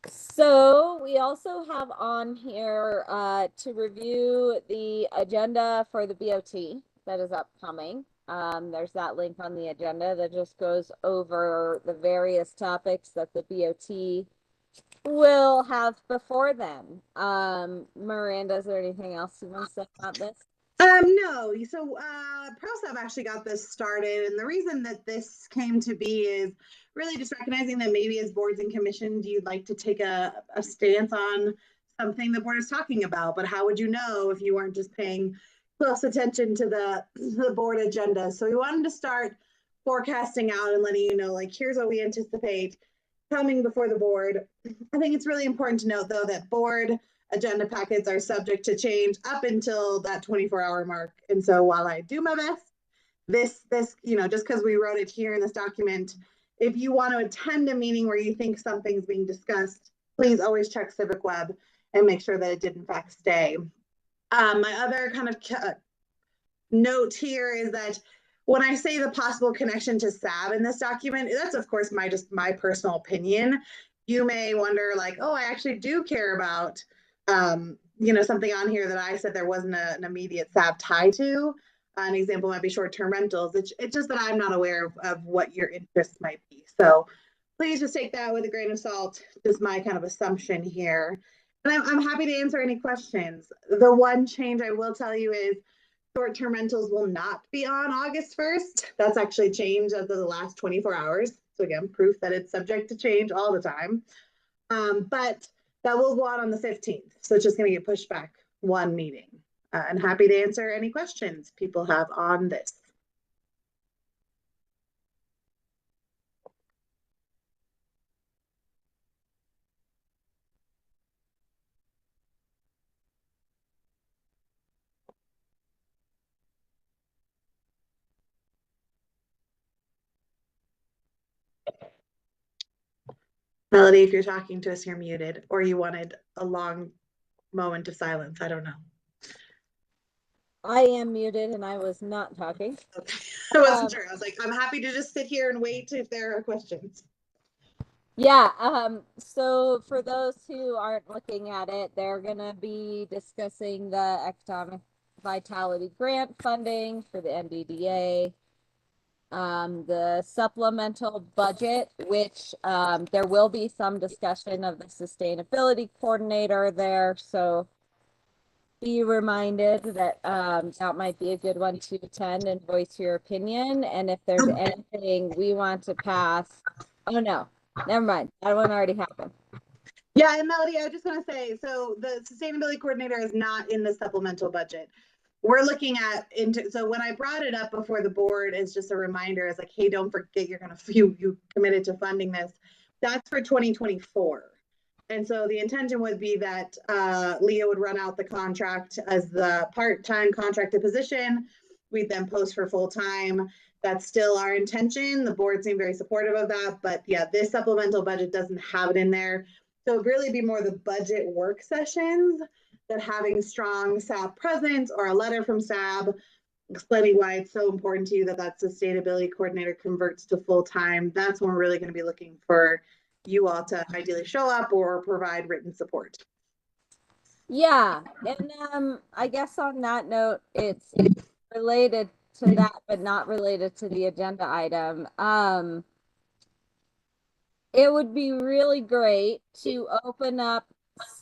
So we also have on here to review the agenda for the BOT that is upcoming. There's that link on the agenda that just goes over the various topics that the BOT will have before them. Miranda, is there anything else you want to say about this? No. So ProSub actually got this started, and the reason that this came to be is really just recognizing that maybe as boards and commissions, you'd like to take a stance on something the board is talking about, but how would you know if you weren't just paying close attention to the board agenda? So we wanted to start forecasting out and letting you know, like, here's what we anticipate coming before the board. I think it's really important to note, though, that board agenda packets are subject to change up until that 24-hour mark. And so while I do my best, this just because we wrote it here in this document, if you want to attend a meeting where you think something's being discussed, please always check Civic Web and make sure that it did in fact stay. My other kind of note here is that when I say the possible connection to SAB in this document, that's of course my personal opinion. You may wonder, like, oh, I actually do care about something on here that I said there wasn't an immediate SAB tie to. An example might be short-term rentals. It's just that I'm not aware of what your interests might be. So please just take that with a grain of salt. Just my kind of assumption here. And I'm happy to answer any questions. The one change I will tell you is short-term rentals will not be on August 1st. That's actually changed as of the last 24 hours. So again, proof that it's subject to change all the time. But that will go on the 15th. So it's just going to get pushed back one meeting. And happy to answer any questions people have on this. Melody, if you're talking to us, you're muted, or you wanted a long moment of silence. I don't know. I am muted and I was not talking. Okay. I wasn't sure. I was like, I'm happy to just sit here and wait if there are questions. Yeah, so for those who aren't looking at it, they're gonna be discussing the economic vitality grant funding for the NDDA, the supplemental budget, which there will be some discussion of the sustainability coordinator there. So be reminded that that might be a good one to attend and voice your opinion. And if there's anything we want to pass, oh no, never mind. That one already happened. Yeah, and Melody, I just want to say, so the sustainability coordinator is not in the supplemental budget. We're looking at so when I brought it up before the board, as just a reminder, it's like, hey, don't forget you committed to funding this. That's for 2024. And so the intention would be that Leah would run out the contract as the part-time contracted position. We'd then post for full-time. That's still our intention. The board seemed very supportive of that, but yeah, this supplemental budget doesn't have it in there. So it'd really be more the budget work sessions that having strong SAB presence or a letter from SAB explaining why it's so important to you that that sustainability coordinator converts to full-time. That's when we're really going to be looking for you all to ideally show up or provide written support. Yeah, and I guess on that note, it's related to that, but not related to the agenda item. It would be really great to open up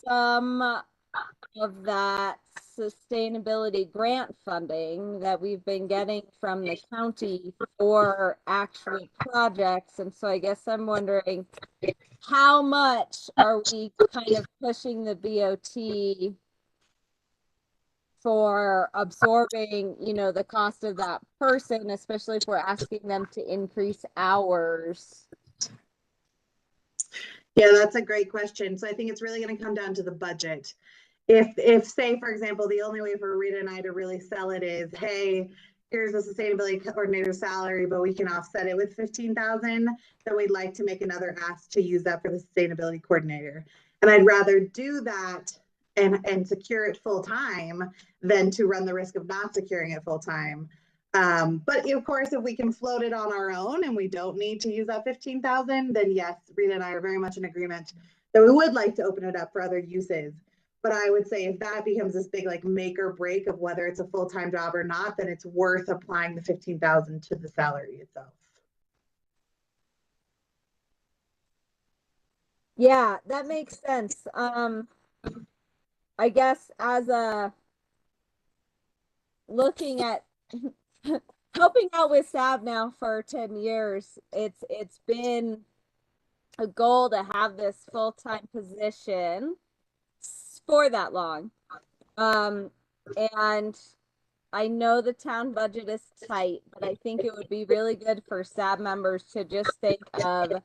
some of that sustainability grant funding that we've been getting from the county for actual projects. And so I guess I'm wondering, how much are we kind of pushing the BOT for absorbing, you know, the cost of that person, especially if we're asking them to increase hours? Yeah, that's a great question. So I think it's really going to come down to the budget. If say, for example, the only way for Rita and I to really sell it is, hey, here's a sustainability coordinator salary, but we can offset it with 15,000, then we'd like to make another ask to use that for the sustainability coordinator. And I'd rather do that and secure it full time than to run the risk of not securing it full time. But of course, if we can float it on our own and we don't need to use that 15,000, then yes, Rita and I are very much in agreement that we would like to open it up for other uses. But I would say if that becomes this big like make or break of whether it's a full-time job or not, then it's worth applying the 15,000 to the salary itself. Yeah, that makes sense. I guess as a looking at helping out with SAB now for 10 years, it's been a goal to have this full-time position for that long. And I know the town budget is tight, but I think it would be really good for SAB members to just think of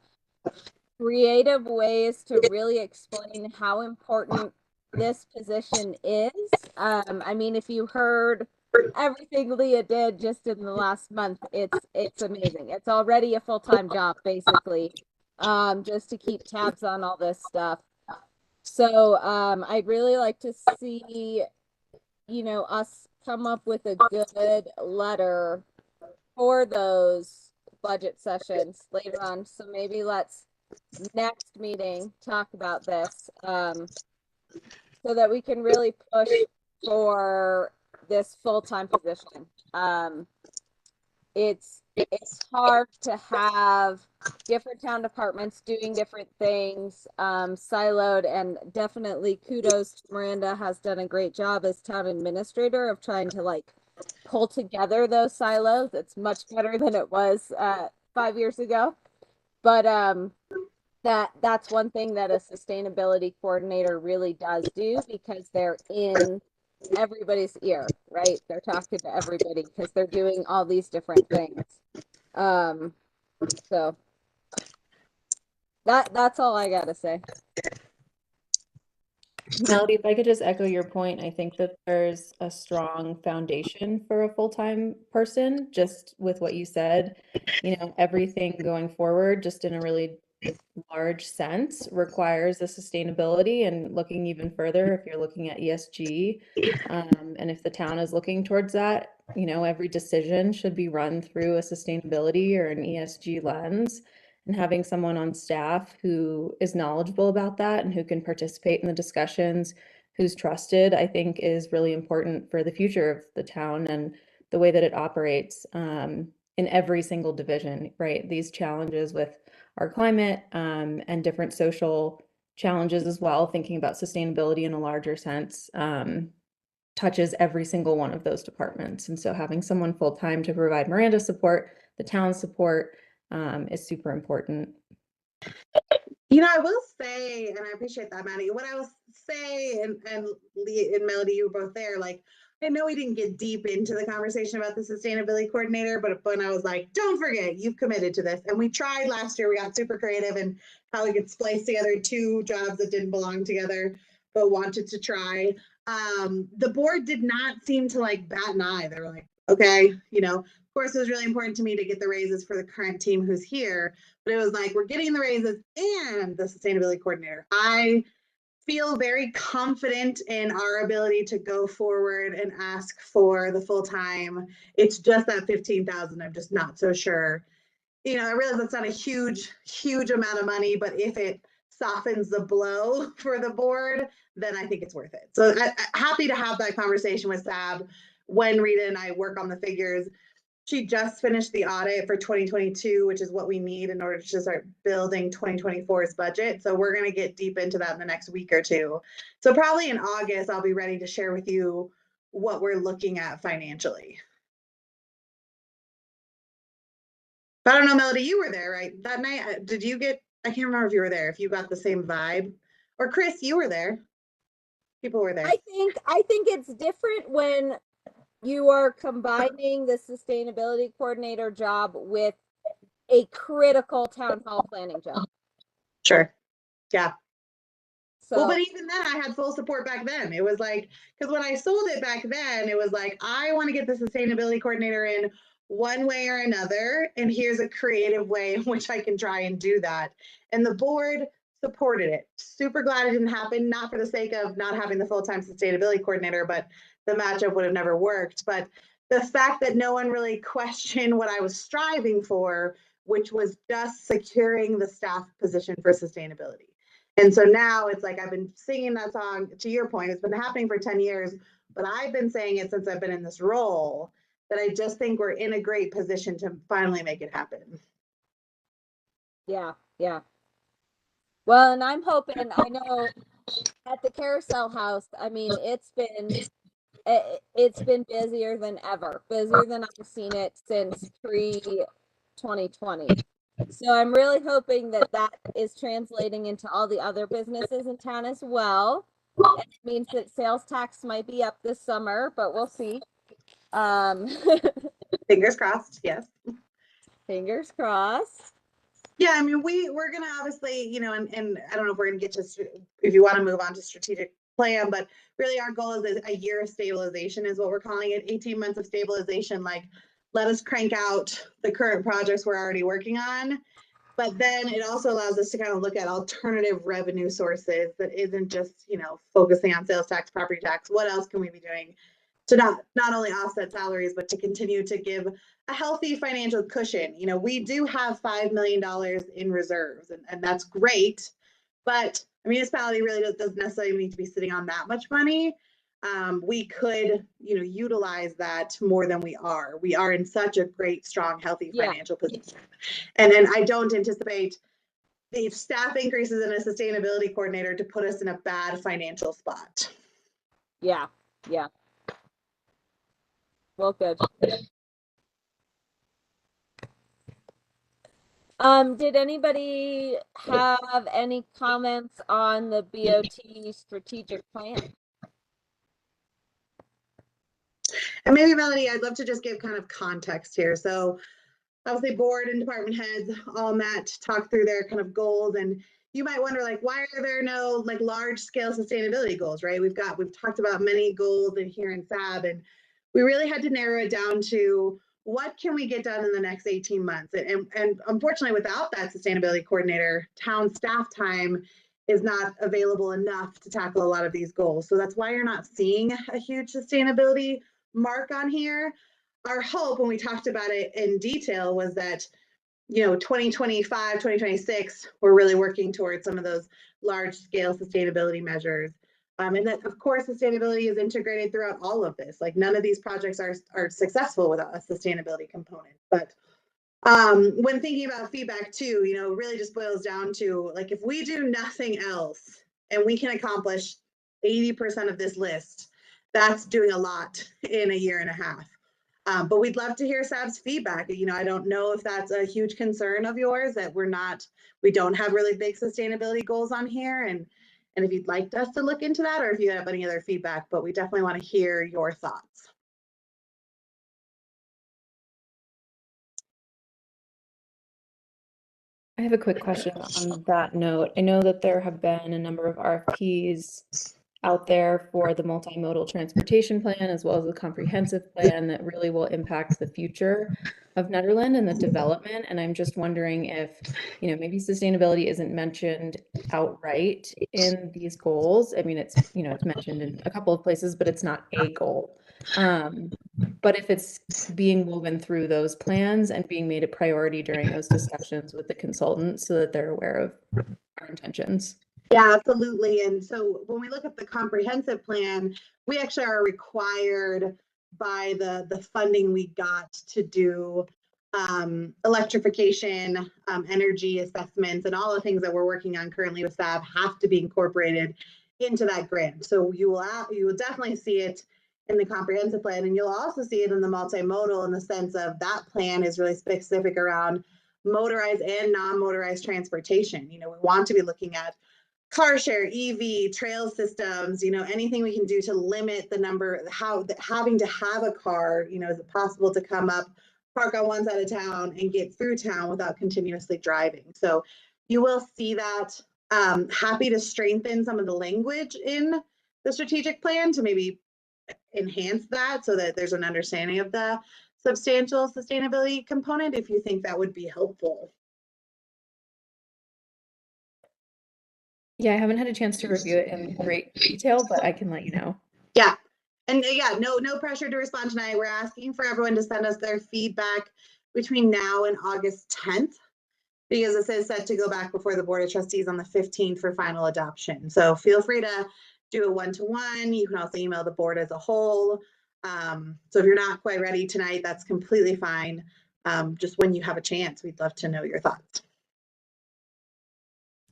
creative ways to really explain how important this position is. I mean, if you heard everything Leah did just in the last month, it's amazing. It's already a full-time job, basically, just to keep tabs on all this stuff. So I'd really like to see, you know, us come up with a good letter for those budget sessions later on. So maybe let's next meeting talk about this, so that we can really push for this full-time position. It's hard to have different town departments doing different things, siloed, and definitely kudos to Miranda, has done a great job as town administrator of trying to like pull together those silos. It's much better than it was 5 years ago. But that's one thing that a sustainability coordinator really does do, because they're in everybody's ear, right? They're talking to everybody because they're doing all these different things. So that's all I gotta say. Melody, if I could just echo your point, I think that there's a strong foundation for a full-time person, just with what you said. You know, everything going forward, just in a really large sense, requires a sustainability, and looking even further, if you're looking at ESG, and if the town is looking towards that, you know, every decision should be run through a sustainability or an ESG lens. And having someone on staff who is knowledgeable about that and who can participate in the discussions, who's trusted, I think is really important for the future of the town and the way that it operates in every single division, right? These challenges with our climate and different social challenges as well, thinking about sustainability in a larger sense, touches every single one of those departments. And so having someone full-time to provide Miranda support, the town's support is super important. You know, I will say, and I appreciate that, Maddie, what I will say, and Lee and Melody, you were both there, like, I know we didn't get deep into the conversation about the sustainability coordinator, but when I was like, don't forget, you've committed to this. And we tried last year, we got super creative and how we could splice together two jobs that didn't belong together, but wanted to try. The board did not seem to like bat an eye. They were like, okay, you know, of course, it was really important to me to get the raises for the current team who's here, but it was like, we're getting the raises and the sustainability coordinator. I feel very confident in our ability to go forward and ask for the full-time. It's just that 15,000, I'm just not so sure. You know, I realize that's not a huge amount of money, but if it softens the blow for the board, then I think it's worth it. So I'm happy to have that conversation with Sab when Rita and I work on the figures. She just finished the audit for 2022, which is what we need in order to start building 2024's budget. So we're going to get deep into that in the next week or two. So probably in August, I'll be ready to share with you what we're looking at financially. But I don't know, Melody, you were there, right? That night, did you get, I can't remember if you were there, if you got the same vibe. Or Chris, you were there. People were there. I think it's different when you are combining the sustainability coordinator job with a critical town hall planning job. Sure. Yeah. So, well, but even then I had full support back then. It was like, because when I sold it back then, it was like, I want to get the sustainability coordinator in one way or another. And here's a creative way in which I can try and do that. And the board supported it. Super glad it didn't happen, not for the sake of not having the full-time sustainability coordinator, but the matchup would have never worked. But the fact that no one really questioned what I was striving for, which was just securing the staff position for sustainability. And so now it's like, I've been singing that song, to your point, it's been happening for 10 years, but I've been saying it since I've been in this role, that I just think we're in a great position to finally make it happen. yeah. Well, and I'm hoping, I know at the Carousel House, I mean, it's been busier than ever, busier than I've seen it since pre-2020. So I'm really hoping that that is translating into all the other businesses in town as well. And it means that sales tax might be up this summer, but we'll see. Fingers crossed, yes. Fingers crossed. Yeah, I mean, we're gonna obviously, you know, and I don't know if we're gonna get to, if you want to move on to strategic plan, but really our goal is a year of stabilization is what we're calling it, 18 months of stabilization. Like, let us crank out the current projects we're already working on. But then it also allows us to kind of look at alternative revenue sources that isn't just, you know, focusing on sales tax, property tax. What else can we be doing to not only offset salaries, but to continue to give a healthy financial cushion? You know, we do have $5 million in reserves, and that's great. But a municipality really doesn't necessarily need to be sitting on that much money. We could, you know, utilize that more than we are. We are in such a great, strong, healthy financial position. And then I don't anticipate the staff increases in a sustainability coordinator to put us in a bad financial spot. Yeah. Well, good. Did anybody have any comments on the BOT strategic plan? And maybe, Melody, I'd love to just give kind of context here. So obviously board and department heads all met to talk through their kind of goals. And you might wonder, like, why are there no like large scale sustainability goals, right? We've talked about many goals in here in SAB, and we really had to narrow it down to what can we get done in the next 18 months? And unfortunately, without that sustainability coordinator, town staff time is not available enough to tackle a lot of these goals. So that's why you're not seeing a huge sustainability mark on here. Our hope when we talked about it in detail was that, you know, 2025, 2026, we're really working towards some of those large scale sustainability measures. And that, of course, sustainability is integrated throughout all of this. Like none of these projects are successful without a sustainability component. But when thinking about feedback too, you know, it really just boils down to like, if we do nothing else and we can accomplish 80% of this list, that's doing a lot in a year and a half. But we'd love to hear SAB's feedback. You know, I don't know if that's a huge concern of yours, that we don't have really big sustainability goals on here. And if you'd like us to look into that, or if you have any other feedback, but we definitely want to hear your thoughts. I have a quick question on that note. I know that there have been a number of RFPs out there for the multimodal transportation plan, as well as the comprehensive plan that really will impact the future of Nederland and the development. And I'm just wondering if, you know, maybe sustainability isn't mentioned outright in these goals. I mean, it's, you know, it's mentioned in a couple of places, but it's not a goal. But if it's being woven through those plans and being made a priority during those discussions with the consultants so that they're aware of our intentions. Yeah, absolutely. And so when we look at the comprehensive plan, we actually are required by the funding we got to do electrification, energy assessments, and all the things that we're working on currently with SAB have to be incorporated into that grant. So you will definitely see it in the comprehensive plan, and you'll also see it in the multimodal, in the sense of that plan is really specific around motorized and non-motorized transportation. You know, we want to be looking at car share, EV, trail systems, you know, anything we can do to limit the number, having to have a car, you know, is it possible to come up, park on one side of town and get through town without continuously driving? So you will see that. Happy to strengthen some of the language in the strategic plan to maybe enhance that so that there's an understanding of the substantial sustainability component, if you think that would be helpful. Yeah, I haven't had a chance to review it in great detail, but I can let you know. Yeah. And yeah, no pressure to respond tonight. We're asking for everyone to send us their feedback between now and August 10th, because this is set to go back before the Board of Trustees on the 15th for final adoption. So feel free to do a one-to-one. You can also email the board as a whole. So if you're not quite ready tonight, that's completely fine. Just when you have a chance, we'd love to know your thoughts.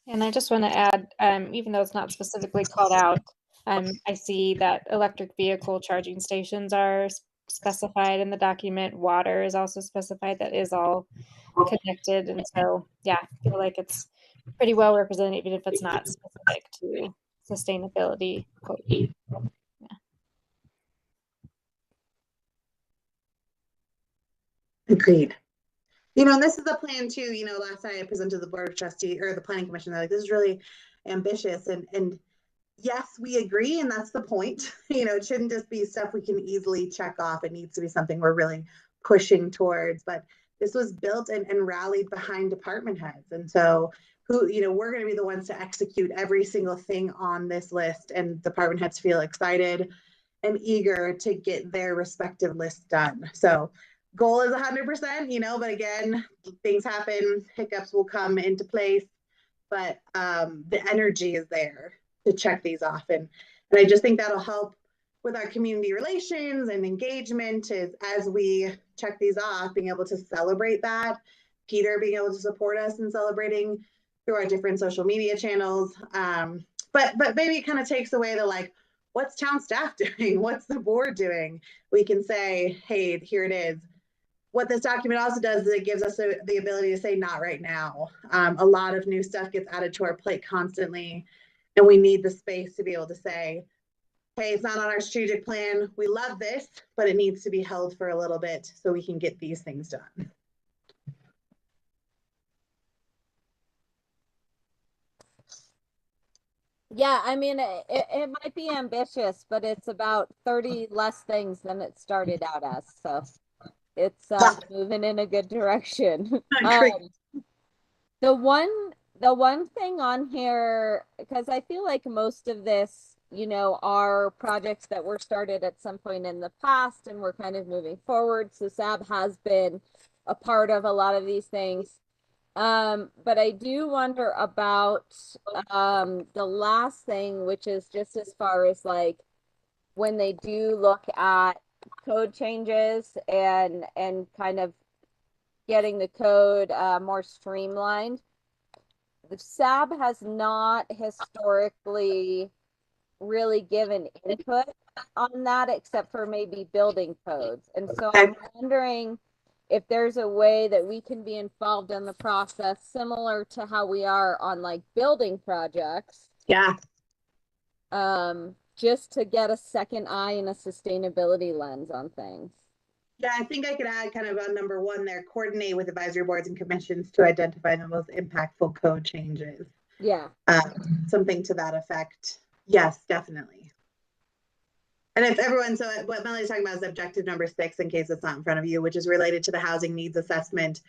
And I just want to add, even though it's not specifically called out, I see that electric vehicle charging stations are specified in the document. Water is also specified. That is all connected. And so, yeah, I feel like it's pretty well represented, even if it's not specific to sustainability. Yeah. Agreed. You know, and this is a plan too. You know, last night I presented to the Board of Trustees or the Planning Commission. They're like, this is really ambitious. And yes, we agree. And that's the point. You know, it shouldn't just be stuff we can easily check off. It needs to be something we're really pushing towards. But this was built and rallied behind department heads. And so you know, we're going to be the ones to execute every single thing on this list. And department heads feel excited and eager to get their respective lists done. So goal is 100%, you know, but again, things happen, hiccups will come into place, but the energy is there to check these off. And I just think that'll help with our community relations and engagement as we check these off, being able to celebrate that. Peter being able to support us in celebrating through our different social media channels. But maybe it kind of takes away the like, what's town staff doing? What's the board doing? We can say, hey, here it is. What this document also does is it gives us the ability to say not right now. A lot of new stuff gets added to our plate constantly, and we need the space to be able to say, hey, it's not on our strategic plan. We love this, but it needs to be held for a little bit so we can get these things done. Yeah, I mean, it might be ambitious, but it's about 30 less things than it started out as. So it's moving in a good direction. The one thing on here, because I feel like most of this, you know, are projects that were started at some point in the past and we're kind of moving forward. So SAB has been a part of a lot of these things. But I do wonder about the last thing, which is just as far as like when they do look at code changes and kind of getting the code more streamlined. The SAB has not historically really given input on that except for maybe building codes. And so I'm wondering if there's a way that we can be involved in the process similar to how we are on like building projects. Yeah. Just to get a second eye and a sustainability lens on things. Yeah, I think I could add kind of on number one there, coordinate with advisory boards and commissions to identify the most impactful code changes. Yeah. Something to that effect. Yes, definitely. And if everyone, so what Melanie's talking about is objective number 6, in case it's not in front of you, which is related to the housing needs assessment.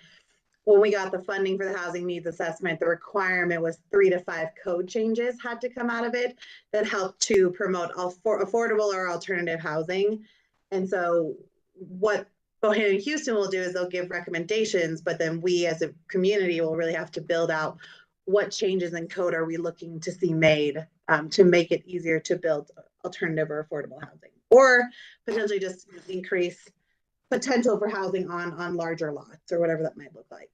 When we got the funding for the housing needs assessment, the requirement was 3 to 5 code changes had to come out of it that helped to promote affordable or alternative housing. And so what Bohannon and Houston will do is they'll give recommendations, but then we as a community will really have to build out what changes in code are we looking to see made to make it easier to build alternative or affordable housing, or potentially just increase potential for housing on larger lots or whatever that might look like.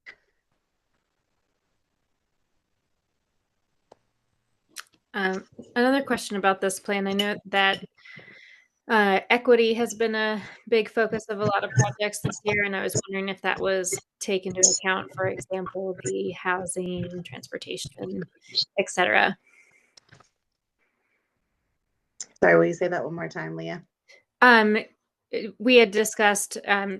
Another question about this plan. I know that equity has been a big focus of a lot of projects this year, and I was wondering if that was taken into account, for example, the housing, transportation, etc. Sorry, will you say that one more time, Leah? We had discussed, as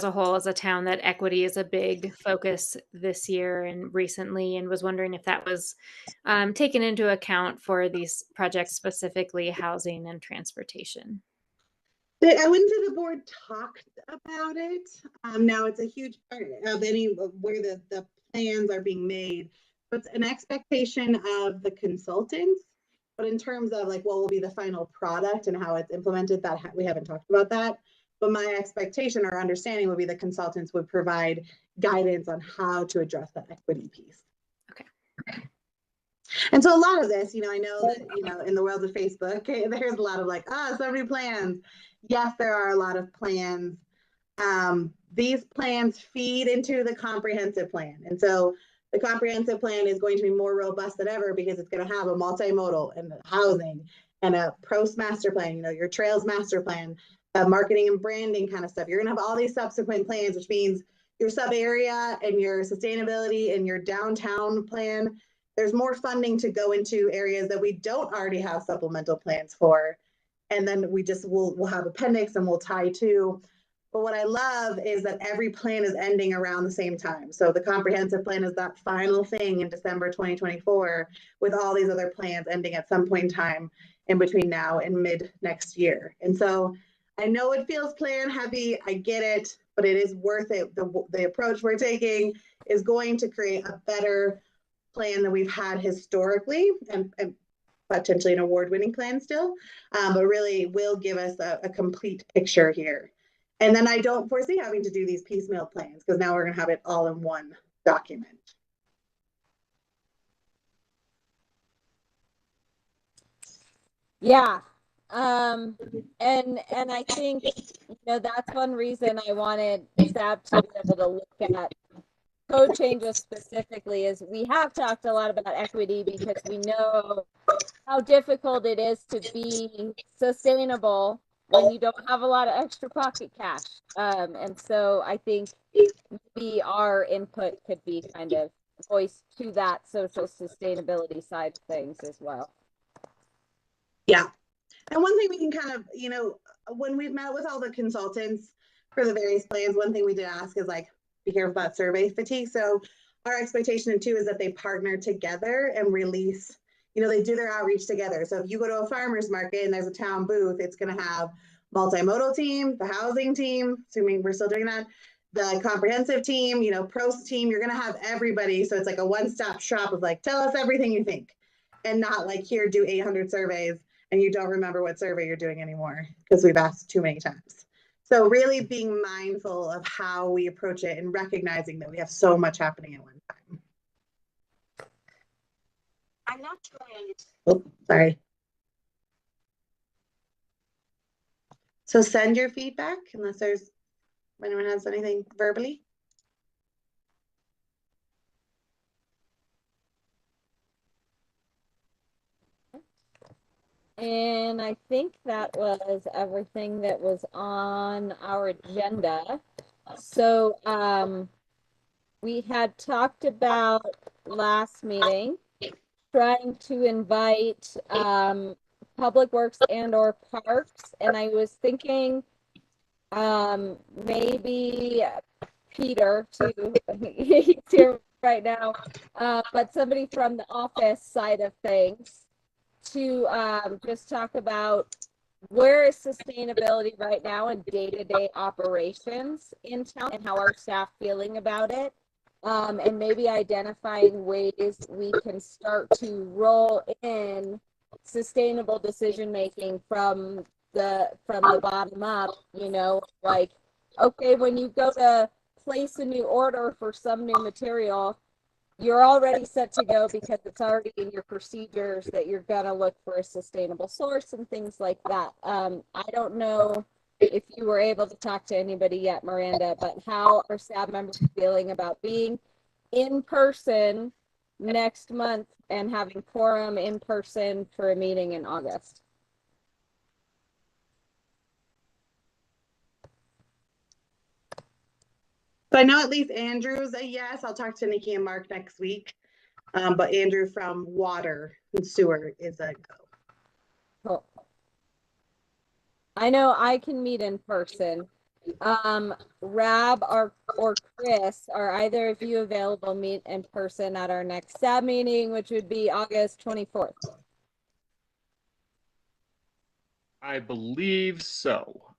a whole, as a town, that equity is a big focus this year and recently, and was wondering if that was taken into account for these projects, specifically housing and transportation. I wouldn't say the board talked about it. Now it's a huge part of where the plans are being made. But it's an expectation of the consultants. But in terms of like what will be the final product and how it's implemented, that we haven't talked about that. But my expectation or understanding would be the consultants would provide guidance on how to address that equity piece. Okay. And so a lot of this, I know that, in the world of Facebook, there's a lot of like, so many plans. Yes, there are a lot of plans. These plans feed into the comprehensive plan. And so the comprehensive plan is going to be more robust than ever because it's going to have a multimodal and housing and a PROS master plan, your trails master plan, marketing and branding kind of stuff. You're going to have all these subsequent plans, which means your sub area and your sustainability and your downtown plan. There's more funding to go into areas that we don't already have supplemental plans for. And then we'll have appendix and we'll tie to. But what I love is that every plan is ending around the same time. So the comprehensive plan is that final thing in December 2024 with all these other plans ending at some point in time in between now and mid next year. And so I know it feels plan heavy, I get it, but it is worth it. The approach we're taking is going to create a better plan than we've had historically and potentially an award-winning plan still, but really will give us a complete picture here. And then I don't foresee having to do these piecemeal plans because now we're going to have it all in one document. Yeah. And I think, that's one reason I wanted SAB to be able to look at code changes specifically is we have talked a lot about equity because we know how difficult it is to be sustainable when you don't have a lot of extra pocket cash. And so I think maybe our input could be kind of voiced to that social sustainability side of things as well. Yeah. And one thing we can kind of, when we've met with all the consultants for the various plans, one thing we did ask is like, be careful about survey fatigue. So our expectation too is that they partner together and release, they do their outreach together. So if you go to a farmer's market and there's a town booth, it's going to have multimodal team, the housing team, assuming we're still doing that, the comprehensive team, PROS team, you're going to have everybody. So it's like a one-stop shop of like, tell us everything you think and not like here, do 800 surveys and you don't remember what survey you're doing anymore because we've asked too many times. So really being mindful of how we approach it and recognizing that we have so much happening at one time. I'm not trying. Oh, sorry. So send your feedback unless anyone has anything verbally. And I think that was everything that was on our agenda. So we had talked about last meeting trying to invite public works and or parks, and I was thinking maybe Peter too. He's here right now, but somebody from the office side of things to just talk about where is sustainability right now in day-to-day operations in town and how our staff feeling about it, and maybe identifying ways we can start to roll in sustainable decision making from the bottom up, you know, like, okay, when you go to place a new order for some new material, you're already set to go because it's already in your procedures that you're gonna look for a sustainable source and things like that. I don't know if you were able to talk to anybody yet, Miranda, but how are staff members feeling about being in person next month and having quorum in person for a meeting in August? So I know at least Andrew's a yes. I'll talk to Nikki and Mark next week. But Andrew from Water and Sewer is a go. Cool. I know I can meet in person. Rab or Chris, are either of you available to meet in person at our next SAB meeting, which would be August 24th? I believe so.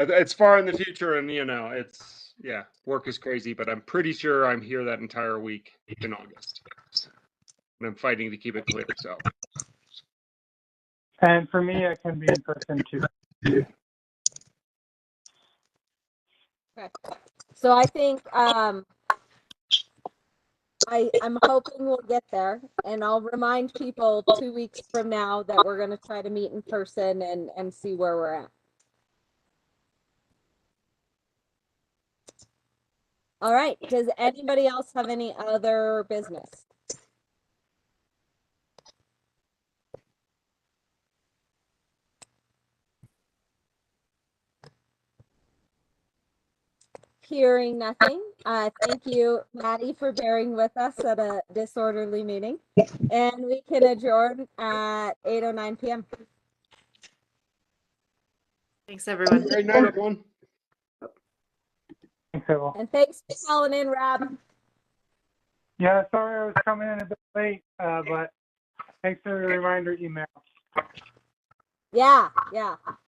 It's far in the future, and you know, it's yeah, work is crazy, but I'm pretty sure I'm here that entire week in August, and I'm fighting to keep it clear. So, And for me, I can be in person too. Okay. So I think I'm hoping we'll get there, and I'll remind people 2 weeks from now that we're going to try to meet in person and see where we're at. All right. Does anybody else have any other business? Hearing nothing. Thank you, Maddie, for bearing with us at a disorderly meeting. And we can adjourn at 8:09 p.m. Thanks, everyone. great night, everyone. Thanks, everyone. And thanks for calling in, Rob. Yeah, sorry I was coming in a bit late, but thanks for the reminder email. Yeah, yeah.